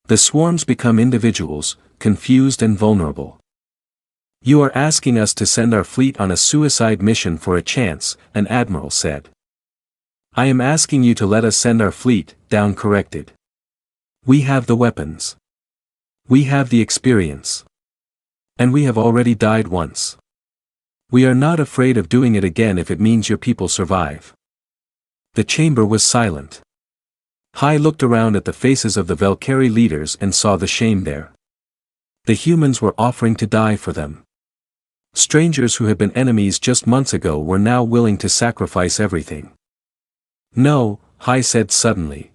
The swarms become individuals, confused and vulnerable. You are asking us to send our fleet on a suicide mission for a chance, an admiral said. I am asking you to let us send our fleet, Down corrected. We have the weapons. We have the experience. And we have already died once. We are not afraid of doing it again if it means your people survive. The chamber was silent. Hai looked around at the faces of the Valkyrie leaders and saw the shame there. The humans were offering to die for them. Strangers who had been enemies just months ago were now willing to sacrifice everything. No, Hai said suddenly.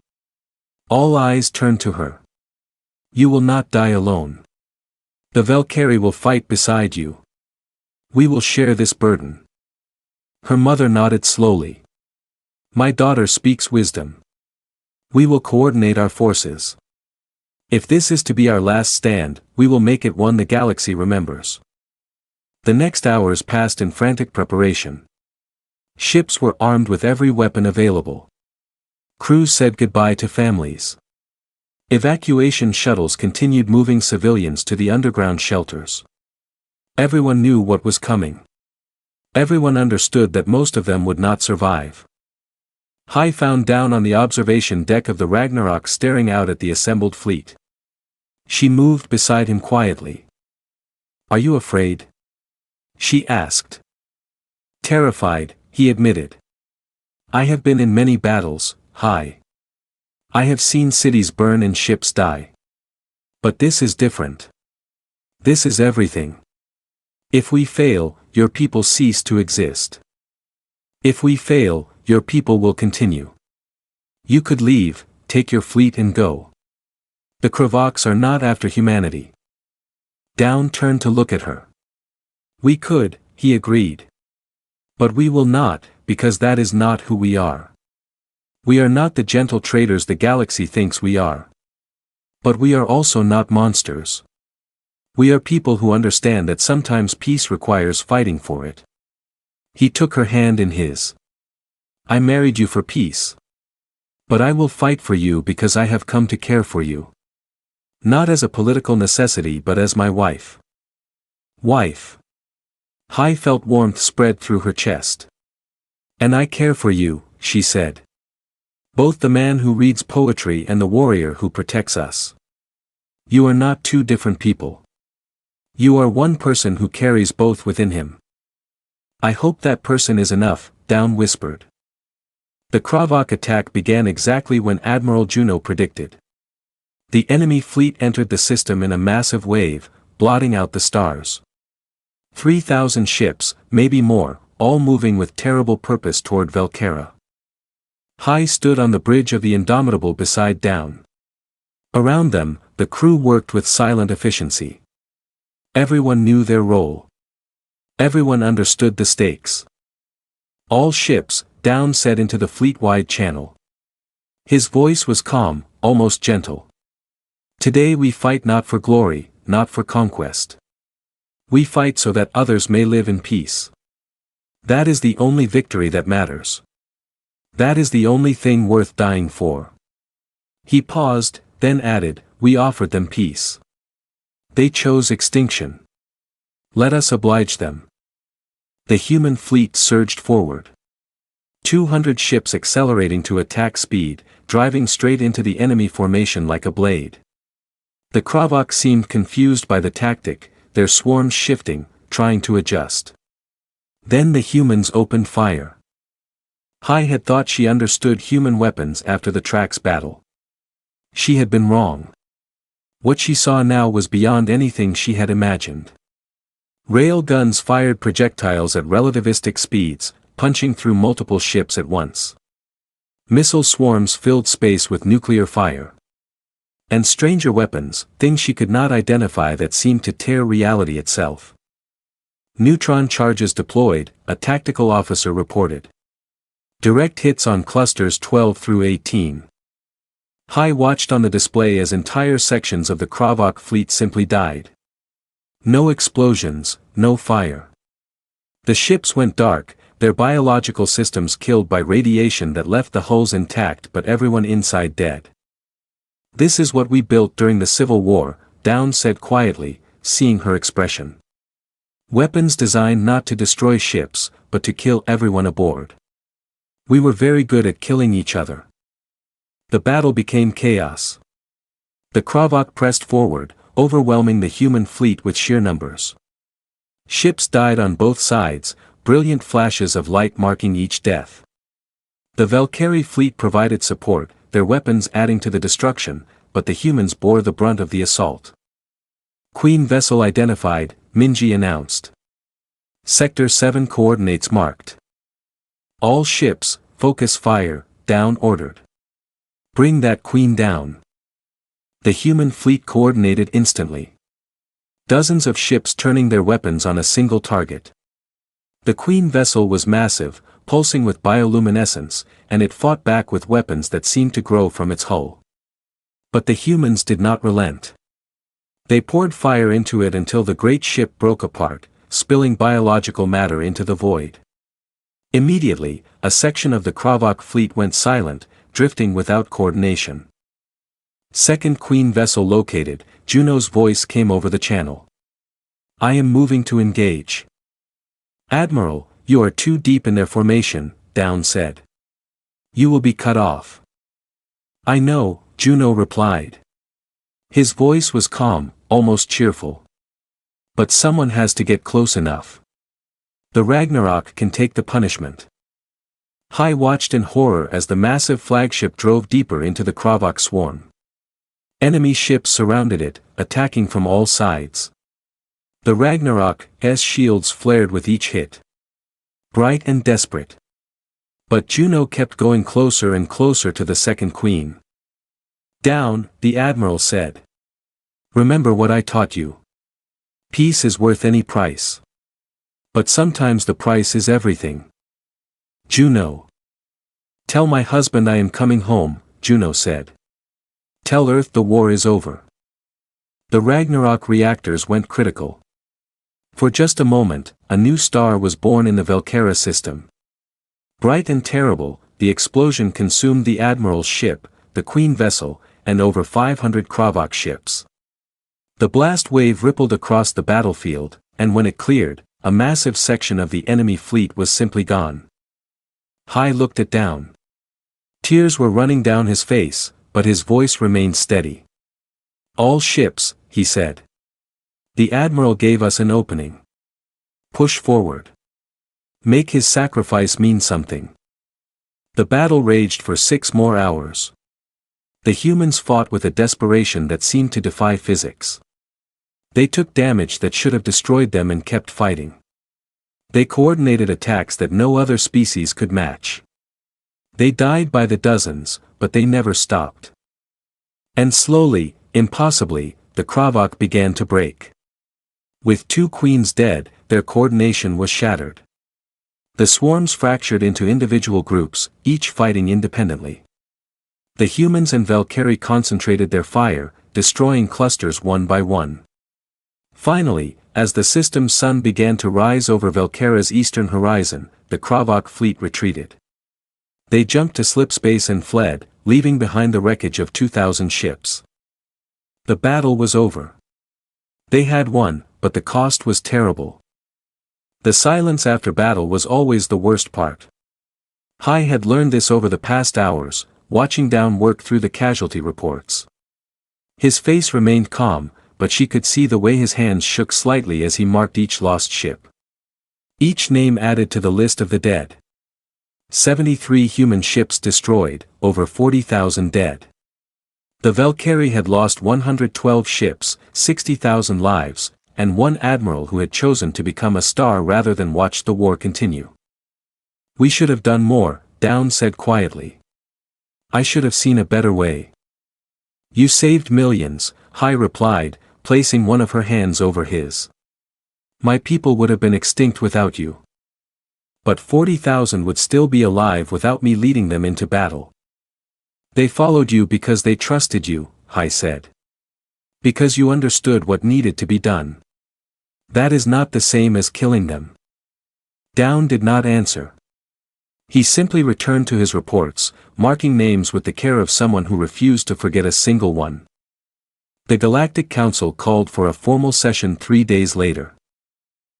All eyes turned to her. You will not die alone. The Valkyrie will fight beside you. We will share this burden. Her mother nodded slowly. My daughter speaks wisdom. We will coordinate our forces. If this is to be our last stand, we will make it one the galaxy remembers. The next hours passed in frantic preparation. Ships were armed with every weapon available. Crews said goodbye to families. Evacuation shuttles continued moving civilians to the underground shelters. Everyone knew what was coming. Everyone understood that most of them would not survive. Hai found Down on the observation deck of the Ragnarok staring out at the assembled fleet. She moved beside him quietly. Are you afraid? She asked. Terrified, he admitted. I have been in many battles, Hai. I have seen cities burn and ships die. But this is different. This is everything. If we fail, your people cease to exist. If we fail, your people will continue. You could leave, take your fleet and go. The Kravaks are not after humanity. Down turned to look at her. We could, he agreed. But we will not, because that is not who we are. We are not the gentle traders the galaxy thinks we are. But we are also not monsters. We are people who understand that sometimes peace requires fighting for it. He took her hand in his. I married you for peace. But I will fight for you because I have come to care for you. Not as a political necessity but as my wife. Wife. Hai felt warmth spread through her chest. And I care for you, she said. Both the man who reads poetry and the warrior who protects us. You are not two different people. You are one person who carries both within him. I hope that person is enough, Down whispered. The Kravak attack began exactly when Admiral Juno predicted. The enemy fleet entered the system in a massive wave, blotting out the stars. 3,000 ships, maybe more, all moving with terrible purpose toward Velkera. Hai stood on the bridge of the Indomitable beside Down. Around them, the crew worked with silent efficiency. Everyone knew their role. Everyone understood the stakes. All ships, Down said into the fleet-wide channel. His voice was calm, almost gentle. Today we fight not for glory, not for conquest. We fight so that others may live in peace. That is the only victory that matters. That is the only thing worth dying for. He paused, then added, we offered them peace. They chose extinction. Let us oblige them. The human fleet surged forward. 200 ships accelerating to attack speed, driving straight into the enemy formation like a blade. The Kravak seemed confused by the tactic, their swarms shifting, trying to adjust. Then the humans opened fire. Hai had thought she understood human weapons after the Trax battle. She had been wrong. What she saw now was beyond anything she had imagined. Rail guns fired projectiles at relativistic speeds, punching through multiple ships at once. Missile swarms filled space with nuclear fire. And stranger weapons, things she could not identify that seemed to tear reality itself. Neutron charges deployed, a tactical officer reported. Direct hits on clusters 12 through 18. Hai watched on the display as entire sections of the Kravak fleet simply died. No explosions, no fire. The ships went dark, their biological systems killed by radiation that left the hulls intact but everyone inside dead. This is what we built during the Civil War, Down said quietly, seeing her expression. Weapons designed not to destroy ships, but to kill everyone aboard. We were very good at killing each other. The battle became chaos. The Kravak pressed forward, overwhelming the human fleet with sheer numbers. Ships died on both sides, brilliant flashes of light marking each death. The Valkyrie fleet provided support, their weapons adding to the destruction, but the humans bore the brunt of the assault. Queen vessel identified, Minji announced. Sector 7 coordinates marked. All ships, focus fire, Down ordered. Bring that queen down. The human fleet coordinated instantly. Dozens of ships turning their weapons on a single target. The queen vessel was massive, pulsing with bioluminescence, and it fought back with weapons that seemed to grow from its hull. But the humans did not relent. They poured fire into it until the great ship broke apart, spilling biological matter into the void. Immediately, a section of the Kravak fleet went silent, drifting without coordination. Second queen vessel located, Juno's voice came over the channel. I am moving to engage. Admiral, you are too deep in their formation, Down said. You will be cut off. I know, Juno replied. His voice was calm, almost cheerful. But someone has to get close enough. The Ragnarok can take the punishment. Hai watched in horror as the massive flagship drove deeper into the Kravak swarm. Enemy ships surrounded it, attacking from all sides. The Ragnarok's shields flared with each hit. Bright and desperate. But Juno kept going closer and closer to the second queen. "Down," the admiral said. "Remember what I taught you. Peace is worth any price. But sometimes the price is everything." Juno. "Tell my husband I am coming home," Juno said. "Tell Earth the war is over." The Ragnarok reactors went critical. For just a moment, a new star was born in the Velkera system. Bright and terrible, the explosion consumed the admiral's ship, the queen vessel, and over 500 Kravok ships. The blast wave rippled across the battlefield, and when it cleared, a massive section of the enemy fleet was simply gone. Hai looked it down. Tears were running down his face, but his voice remained steady. "All ships," he said. "The admiral gave us an opening. Push forward. Make his sacrifice mean something." The battle raged for 6 more hours. The humans fought with a desperation that seemed to defy physics. They took damage that should have destroyed them and kept fighting. They coordinated attacks that no other species could match. They died by the dozens, but they never stopped. And slowly, impossibly, the Kravok began to break. With 2 queens dead, their coordination was shattered. The swarms fractured into individual groups, each fighting independently. The humans and Valkyrie concentrated their fire, destroying clusters one by one. Finally, as the system's sun began to rise over Valkyra's eastern horizon, the Kravok fleet retreated. They jumped to slip space and fled, leaving behind the wreckage of 2,000 ships. The battle was over. They had won, but the cost was terrible. The silence after battle was always the worst part. Hai had learned this over the past hours, watching down work through the casualty reports. His face remained calm, but she could see the way his hands shook slightly as he marked each lost ship. Each name added to the list of the dead. 73 human ships destroyed, over 40,000 dead. The Valkyrie had lost 112 ships, 60,000 lives, and 1 admiral who had chosen to become a star rather than watch the war continue. "We should have done more," Down said quietly. "I should have seen a better way." "You saved millions," Hai replied, placing one of her hands over his. "My people would have been extinct without you. But 40,000 would still be alive without me leading them into battle." "They followed you because they trusted you," Hai said. "Because you understood what needed to be done. That is not the same as killing them." Down did not answer. He simply returned to his reports, marking names with the care of someone who refused to forget a single one. The Galactic Council called for a formal session 3 days later.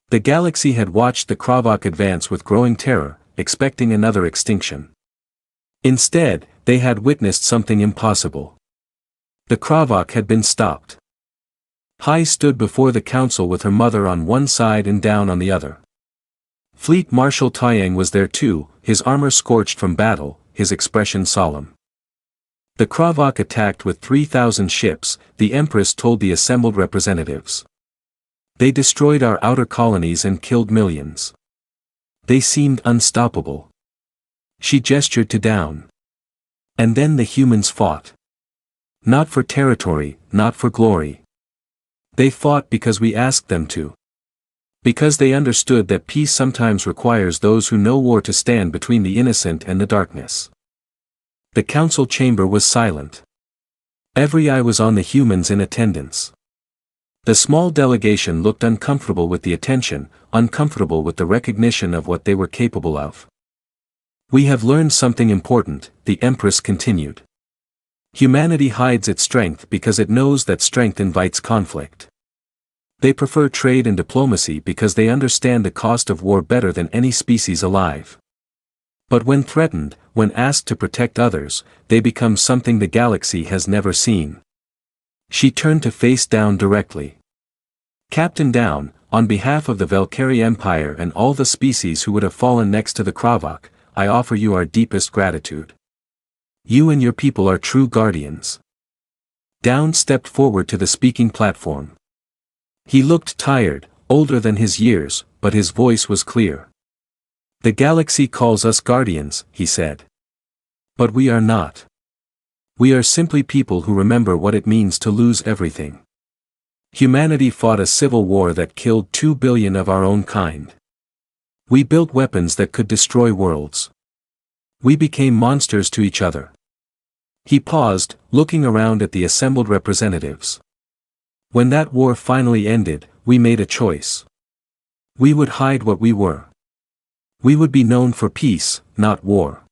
The galaxy had watched the Kravok advance with growing terror, expecting another extinction. Instead, they had witnessed something impossible. The Kravok had been stopped. Hai stood before the council with her mother on one side and Down on the other. Fleet Marshal Taiyang was there too, his armor scorched from battle, his expression solemn. The Kravok attacked with 3,000 ships, the Empress told the assembled representatives. They destroyed our outer colonies and killed millions. They seemed unstoppable. She gestured to Down. And then the humans fought. Not for territory, not for glory. They fought because we asked them to. Because they understood that peace sometimes requires those who know war to stand between the innocent and the darkness. The council chamber was silent. Every eye was on the humans in attendance. The small delegation looked uncomfortable with the attention, uncomfortable with the recognition of what they were capable of. "We have learned something important," the Empress continued. "Humanity hides its strength because it knows that strength invites conflict. They prefer trade and diplomacy because they understand the cost of war better than any species alive. But when threatened, when asked to protect others, they become something the galaxy has never seen." She turned to face Down directly. "Captain Down, on behalf of the Valkyrie Empire and all the species who would have fallen next to the Kravok, I offer you our deepest gratitude. You and your people are true guardians. Down stepped forward to the speaking platform. He looked tired, older than his years, but his voice was clear. "The galaxy calls us guardians," he said. "But we are not. We are simply people who remember what it means to lose everything. Humanity fought a civil war that killed 2 billion of our own kind. We built weapons that could destroy worlds. We became monsters to each other." He paused, looking around at the assembled representatives. "When that war finally ended, we made a choice. We would hide what we were. We would be known for peace, not war.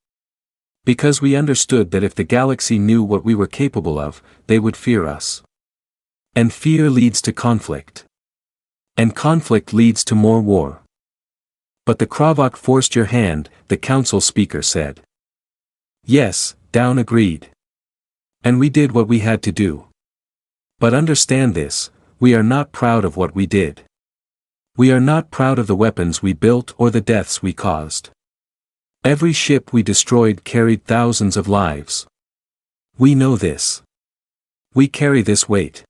Because we understood that if the galaxy knew what we were capable of, they would fear us. And fear leads to conflict. And conflict leads to more war." "But the Kravok forced your hand," the council speaker said. "Yes," Down agreed. "And we did what we had to do. But understand this, we are not proud of what we did. We are not proud of the weapons we built or the deaths we caused. Every ship we destroyed carried thousands of lives. We know this. We carry this weight."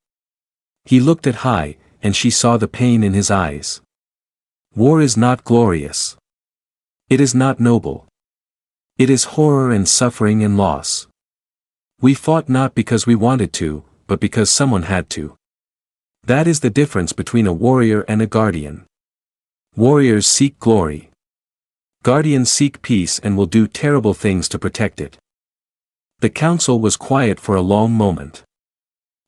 He looked at Hai, and she saw the pain in his eyes. "War is not glorious. It is not noble. It is horror and suffering and loss. We fought not because we wanted to, but because someone had to. That is the difference between a warrior and a guardian. Warriors seek glory. Guardians seek peace and will do terrible things to protect it." The council was quiet for a long moment.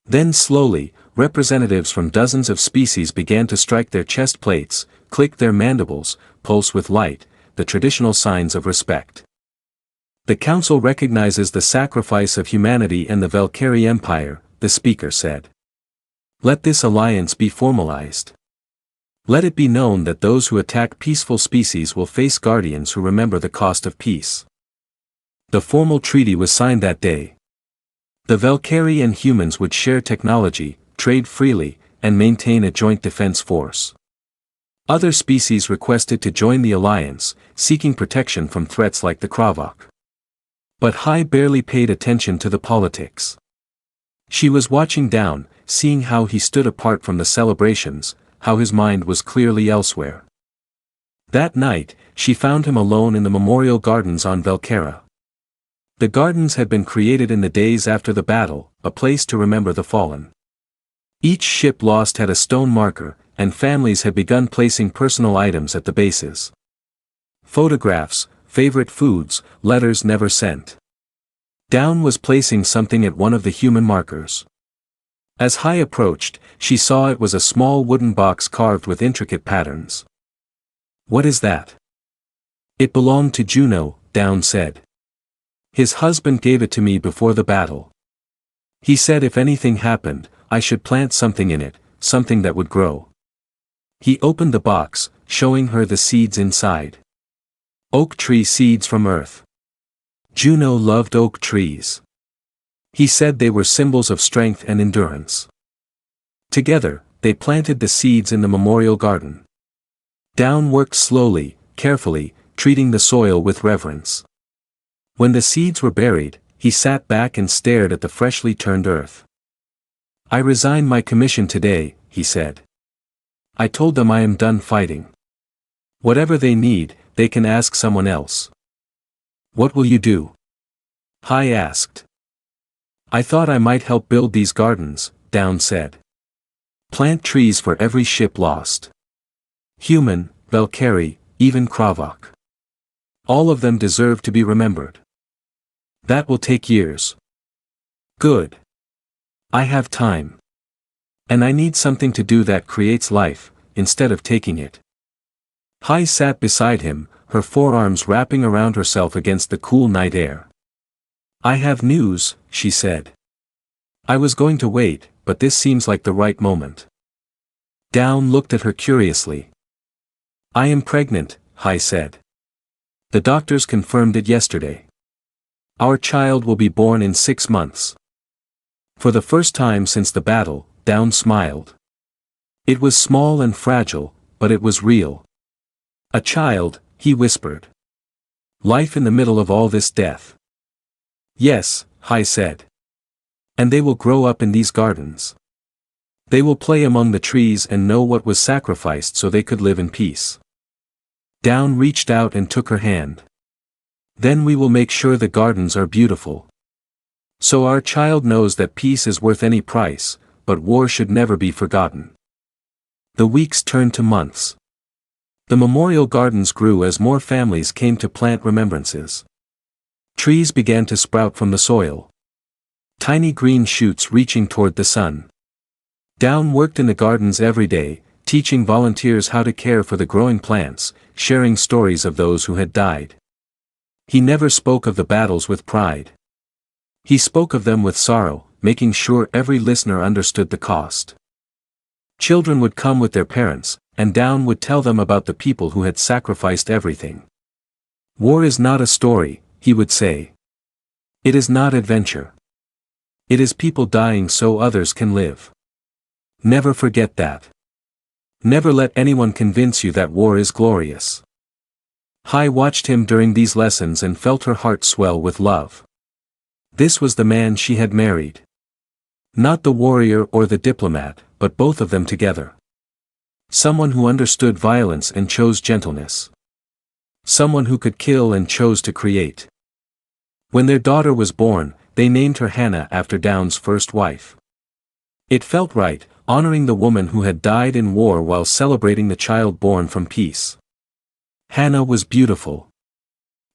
Then slowly, representatives from dozens of species began to strike their chest plates, click their mandibles, pulse with light, the traditional signs of respect. "The council recognizes the sacrifice of humanity and the Valkyrie Empire," the speaker said. "Let this alliance be formalized. Let it be known that those who attack peaceful species will face guardians who remember the cost of peace." The formal treaty was signed that day. The Valkyrie and humans would share technology, trade freely, and maintain a joint defense force. Other species requested to join the alliance, seeking protection from threats like the Kravok. But Hai barely paid attention to the politics. She was watching Down, seeing how he stood apart from the celebrations, how his mind was clearly elsewhere. That night, she found him alone in the memorial gardens on Velkera. The gardens had been created in the days after the battle, a place to remember the fallen. Each ship lost had a stone marker, and families had begun placing personal items at the bases. Photographs, favorite foods, letters never sent. Down was placing something at one of the human markers. As Hai approached, she saw it was a small wooden box carved with intricate patterns. "What is that?" "It belonged to Juno," Down said. "His husband gave it to me before the battle. He said if anything happened, I should plant something in it, something that would grow." He opened the box, showing her the seeds inside. Oak tree seeds from Earth. Juno loved oak trees. He said they were symbols of strength and endurance. Together, they planted the seeds in the memorial garden. Down worked slowly, carefully, treating the soil with reverence. When the seeds were buried, he sat back and stared at the freshly turned earth. "I resign my commission today," he said. "I told them I am done fighting. Whatever they need, they can ask someone else." "What will you do?" Hai asked. "I thought I might help build these gardens," Down said. "Plant trees for every ship lost. Human, Valkyrie, even Kravok. All of them deserve to be remembered. That will take years." "Good. I have time. And I need something to do that creates life, instead of taking it." Hai sat beside him, her forearms wrapping around herself against the cool night air. "I have news," she said. "I was going to wait, but this seems like the right moment." Down looked at her curiously. "I am pregnant," Hai said. "The doctors confirmed it yesterday. Our child will be born in 6 months." For the first time since the battle, Down smiled. It was small and fragile, but it was real. "A child," he whispered. "Life in the middle of all this death." "Yes," Hai said. And they will grow up in these gardens. They will play among the trees and know what was sacrificed so they could live in peace. Down reached out and took her hand. Then we will make sure the gardens are beautiful. So our child knows that peace is worth any price, but war should never be forgotten. The weeks turned to months. The memorial gardens grew as more families came to plant remembrances. Trees began to sprout from the soil. Tiny green shoots reaching toward the sun. Down worked in the gardens every day, teaching volunteers how to care for the growing plants, sharing stories of those who had died. He never spoke of the battles with pride. He spoke of them with sorrow, making sure every listener understood the cost. Children would come with their parents, and Down would tell them about the people who had sacrificed everything. War is not a story, he would say. It is not adventure. It is people dying so others can live. Never forget that. Never let anyone convince you that war is glorious. Hai watched him during these lessons and felt her heart swell with love. This was the man she had married. Not the warrior or the diplomat, but both of them together. Someone who understood violence and chose gentleness. Someone who could kill and chose to create. When their daughter was born, they named her Hannah after Down's first wife. It felt right, honoring the woman who had died in war while celebrating the child born from peace. Hannah was beautiful.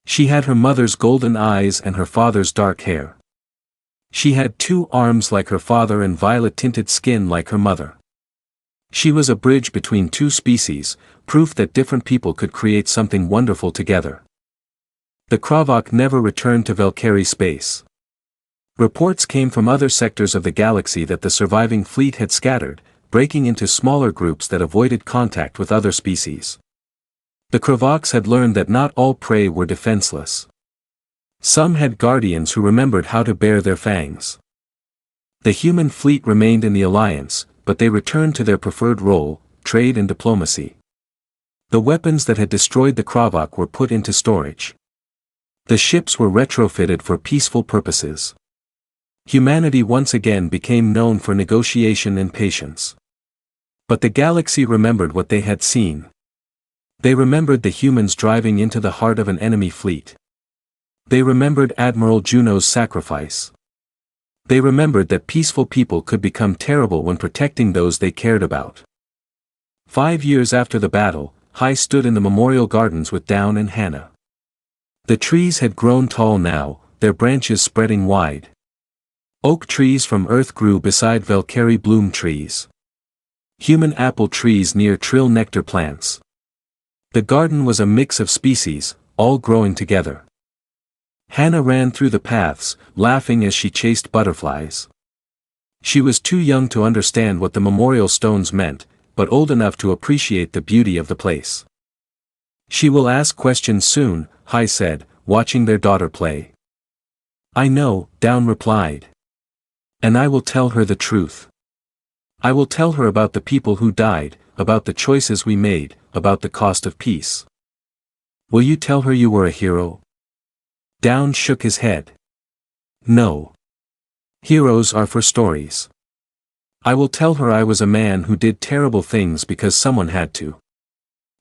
She had her mother's golden eyes and her father's dark hair. She had 2 arms like her father and violet-tinted skin like her mother. She was a bridge between 2 species, proof that different people could create something wonderful together. The Kravok never returned to Valkyrie space. Reports came from other sectors of the galaxy that the surviving fleet had scattered, breaking into smaller groups that avoided contact with other species. The Kravoks had learned that not all prey were defenseless. Some had guardians who remembered how to bare their fangs. The human fleet remained in the alliance, but they returned to their preferred role, trade and diplomacy. The weapons that had destroyed the Kravok were put into storage. The ships were retrofitted for peaceful purposes. Humanity once again became known for negotiation and patience. But the galaxy remembered what they had seen. They remembered the humans driving into the heart of an enemy fleet. They remembered Admiral Juno's sacrifice. They remembered that peaceful people could become terrible when protecting those they cared about. 5 years after the battle, Hai stood in the memorial gardens with Down and Hannah. The trees had grown tall now, their branches spreading wide. Oak trees from Earth grew beside Valkyrie bloom trees. Human apple trees near trill nectar plants. The garden was a mix of species, all growing together. Hannah ran through the paths, laughing as she chased butterflies. She was too young to understand what the memorial stones meant, but old enough to appreciate the beauty of the place. She will ask questions soon, Hai said, watching their daughter play. I know, Down replied. And I will tell her the truth. I will tell her about the people who died, about the choices we made, about the cost of peace. Will you tell her you were a hero? Down shook his head. No. Heroes are for stories. I will tell her I was a man who did terrible things because someone had to.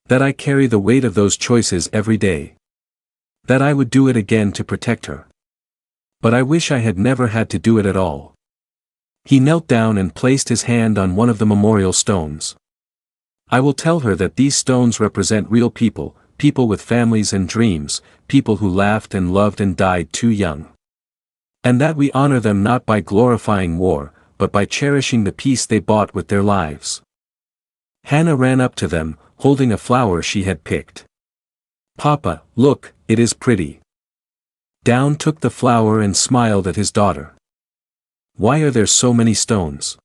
That I carry the weight of those choices every day. That I would do it again to protect her. But I wish I had never had to do it at all. He knelt down and placed his hand on one of the memorial stones. I will tell her that these stones represent real people, people with families and dreams, people who laughed and loved and died too young. And that we honor them not by glorifying war, but by cherishing the peace they bought with their lives. Hannah ran up to them, holding a flower she had picked. Papa, look, it is pretty. Down took the flower and smiled at his daughter. Why are there so many stones?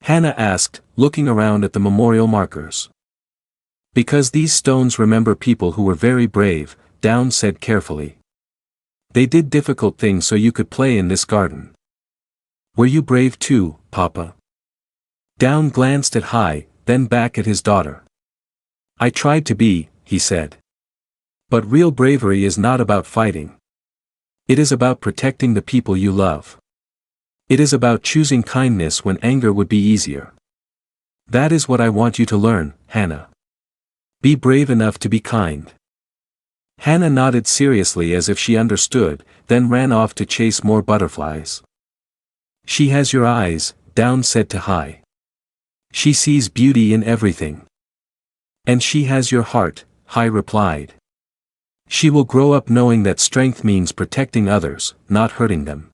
Hannah asked, looking around at the memorial markers. Because these stones remember people who were very brave, Down said carefully. They did difficult things so you could play in this garden. Were you brave too, Papa? Down glanced at Hai, then back at his daughter. I tried to be, he said. But real bravery is not about fighting. It is about protecting the people you love. It is about choosing kindness when anger would be easier. That is what I want you to learn, Hannah. Be brave enough to be kind. Hannah nodded seriously as if she understood, then ran off to chase more butterflies. She has your eyes, Down said to Hi. She sees beauty in everything. And she has your heart, Hi replied. She will grow up knowing that strength means protecting others, not hurting them.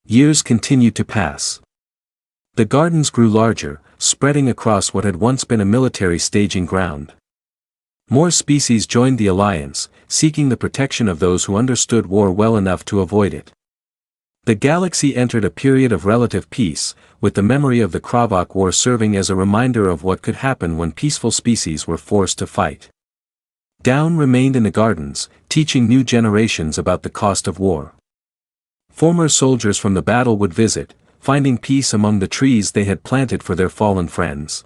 Years continued to pass. The gardens grew larger, spreading across what had once been a military staging ground. More species joined the alliance, seeking the protection of those who understood war well enough to avoid it. The galaxy entered a period of relative peace, with the memory of the Kravok War serving as a reminder of what could happen when peaceful species were forced to fight. Down remained in the gardens, teaching new generations about the cost of war. Former soldiers from the battle would visit, finding peace among the trees they had planted for their fallen friends.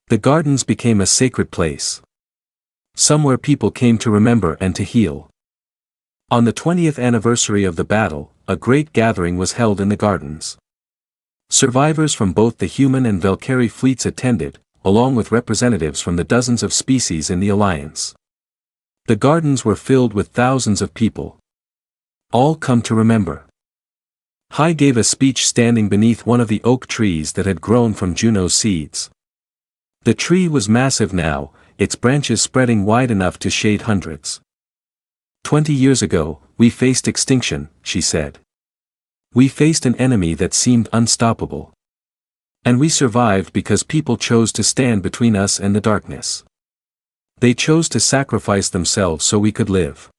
The gardens became a sacred place. Somewhere people came to remember and to heal. On the 20th anniversary of the battle, a great gathering was held in the gardens. Survivors from both the human and Valkyrie fleets attended, along with representatives from the dozens of species in the alliance. The gardens were filled with thousands of people. All come to remember. Hi gave a speech standing beneath one of the oak trees that had grown from Juno's seeds. The tree was massive now, its branches spreading wide enough to shade hundreds. 20 years ago, we faced extinction, she said. We faced an enemy that seemed unstoppable. And we survived because people chose to stand between us and the darkness. They chose to sacrifice themselves so we could live.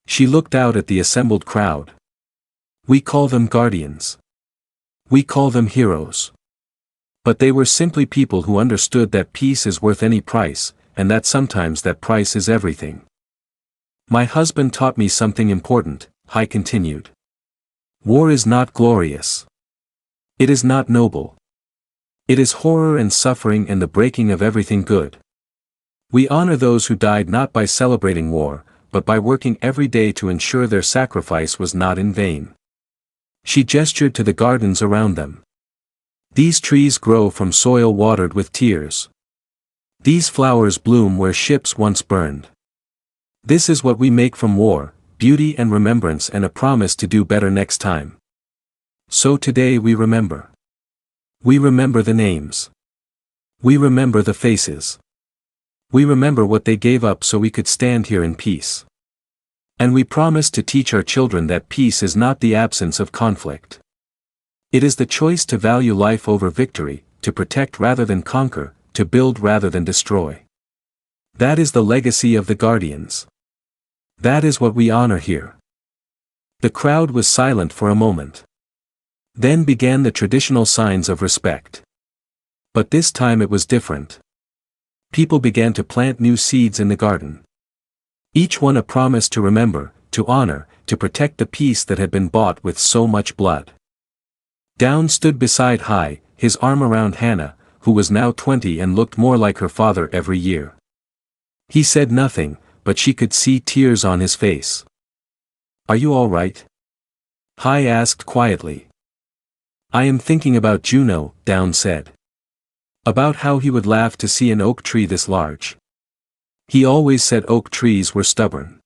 She looked out at the assembled crowd. We call them guardians. We call them heroes. But they were simply people who understood that peace is worth any price, and that sometimes that price is everything. My husband taught me something important, Hi continued. War is not glorious. It is not noble. It is horror and suffering and the breaking of everything good. We honor those who died not by celebrating war, but by working every day to ensure their sacrifice was not in vain. She gestured to the gardens around them. These trees grow from soil watered with tears. These flowers bloom where ships once burned. This is what we make from war, beauty and remembrance and a promise to do better next time. So today we remember. We remember the names. We remember the faces. We remember what they gave up so we could stand here in peace. And we promise to teach our children that peace is not the absence of conflict. It is the choice to value life over victory, to protect rather than conquer, to build rather than destroy. That is the legacy of the Guardians. That is what we honor here. The crowd was silent for a moment. Then began the traditional signs of respect. But this time it was different. People began to plant new seeds in the garden. Each one a promise to remember, to honor, to protect the peace that had been bought with so much blood. Down stood beside Hi, his arm around Hannah, who was now 20 and looked more like her father every year. He said nothing, but she could see tears on his face. Are you all right? Hi asked quietly. I am thinking about Juno, Down said. About how he would laugh to see an oak tree this large. He always said oak trees were stubborn.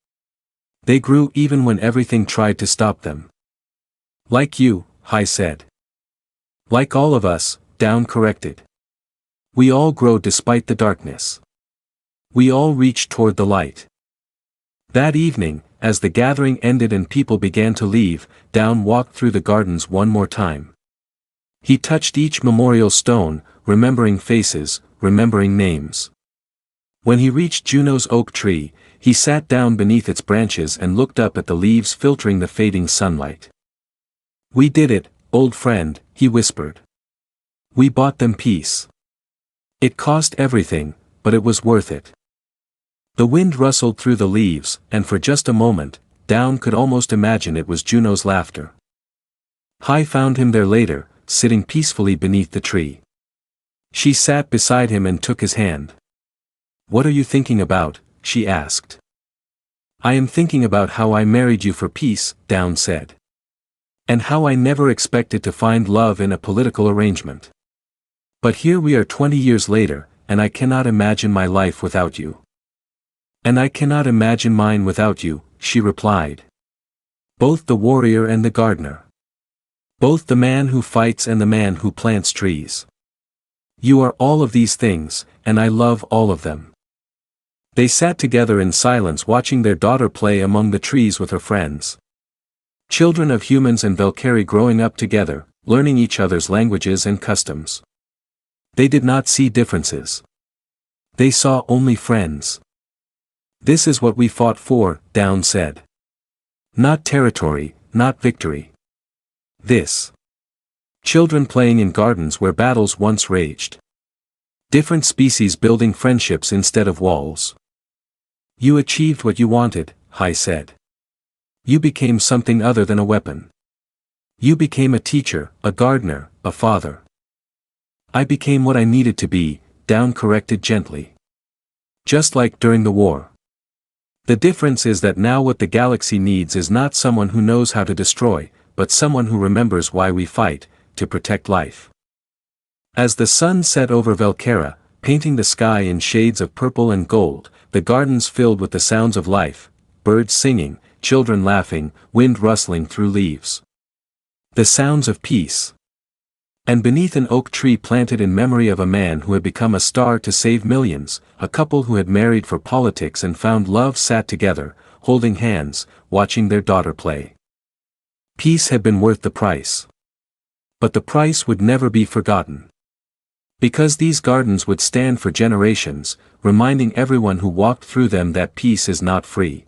They grew even when everything tried to stop them. Like you, Hi said. Like all of us, Down corrected. We all grow despite the darkness. We all reach toward the light. That evening, as the gathering ended and people began to leave, Down walked through the gardens one more time. He touched each memorial stone, remembering faces, remembering names. When he reached Juno's oak tree, he sat down beneath its branches and looked up at the leaves filtering the fading sunlight. We did it, old friend, he whispered. We bought them peace. It cost everything, but it was worth it. The wind rustled through the leaves, and for just a moment, Down could almost imagine it was Juno's laughter. Hi found him there later, sitting peacefully beneath the tree. She sat beside him and took his hand. What are you thinking about? She asked. I am thinking about how I married you for peace, Down said. And how I never expected to find love in a political arrangement. But here we are 20 years later, and I cannot imagine my life without you. And I cannot imagine mine without you, she replied. Both the warrior and the gardener. Both the man who fights and the man who plants trees. You are all of these things, and I love all of them. They sat together in silence watching their daughter play among the trees with her friends. Children of humans and Valkyrie growing up together, learning each other's languages and customs. They did not see differences. They saw only friends. This is what we fought for, Down said. Not territory, not victory. This. Children playing in gardens where battles once raged. Different species building friendships instead of walls. You achieved what you wanted, Hai said. You became something other than a weapon. You became a teacher, a gardener, a father. I became what I needed to be, Down corrected gently. Just like during the war. The difference is that now what the galaxy needs is not someone who knows how to destroy, but someone who remembers why we fight, to protect life. As the sun set over Velkera, painting the sky in shades of purple and gold, the gardens filled with the sounds of life, birds singing, children laughing, wind rustling through leaves. The sounds of peace. And beneath an oak tree planted in memory of a man who had become a star to save millions, a couple who had married for politics and found love sat together, holding hands, watching their daughter play. Peace had been worth the price. But the price would never be forgotten. Because these gardens would stand for generations, reminding everyone who walked through them that peace is not free.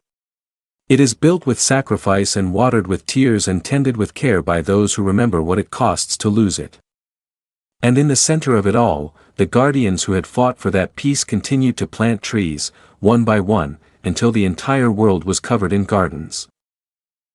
It is built with sacrifice and watered with tears and tended with care by those who remember what it costs to lose it. And in the center of it all, the guardians who had fought for that peace continued to plant trees, one by one, until the entire world was covered in gardens.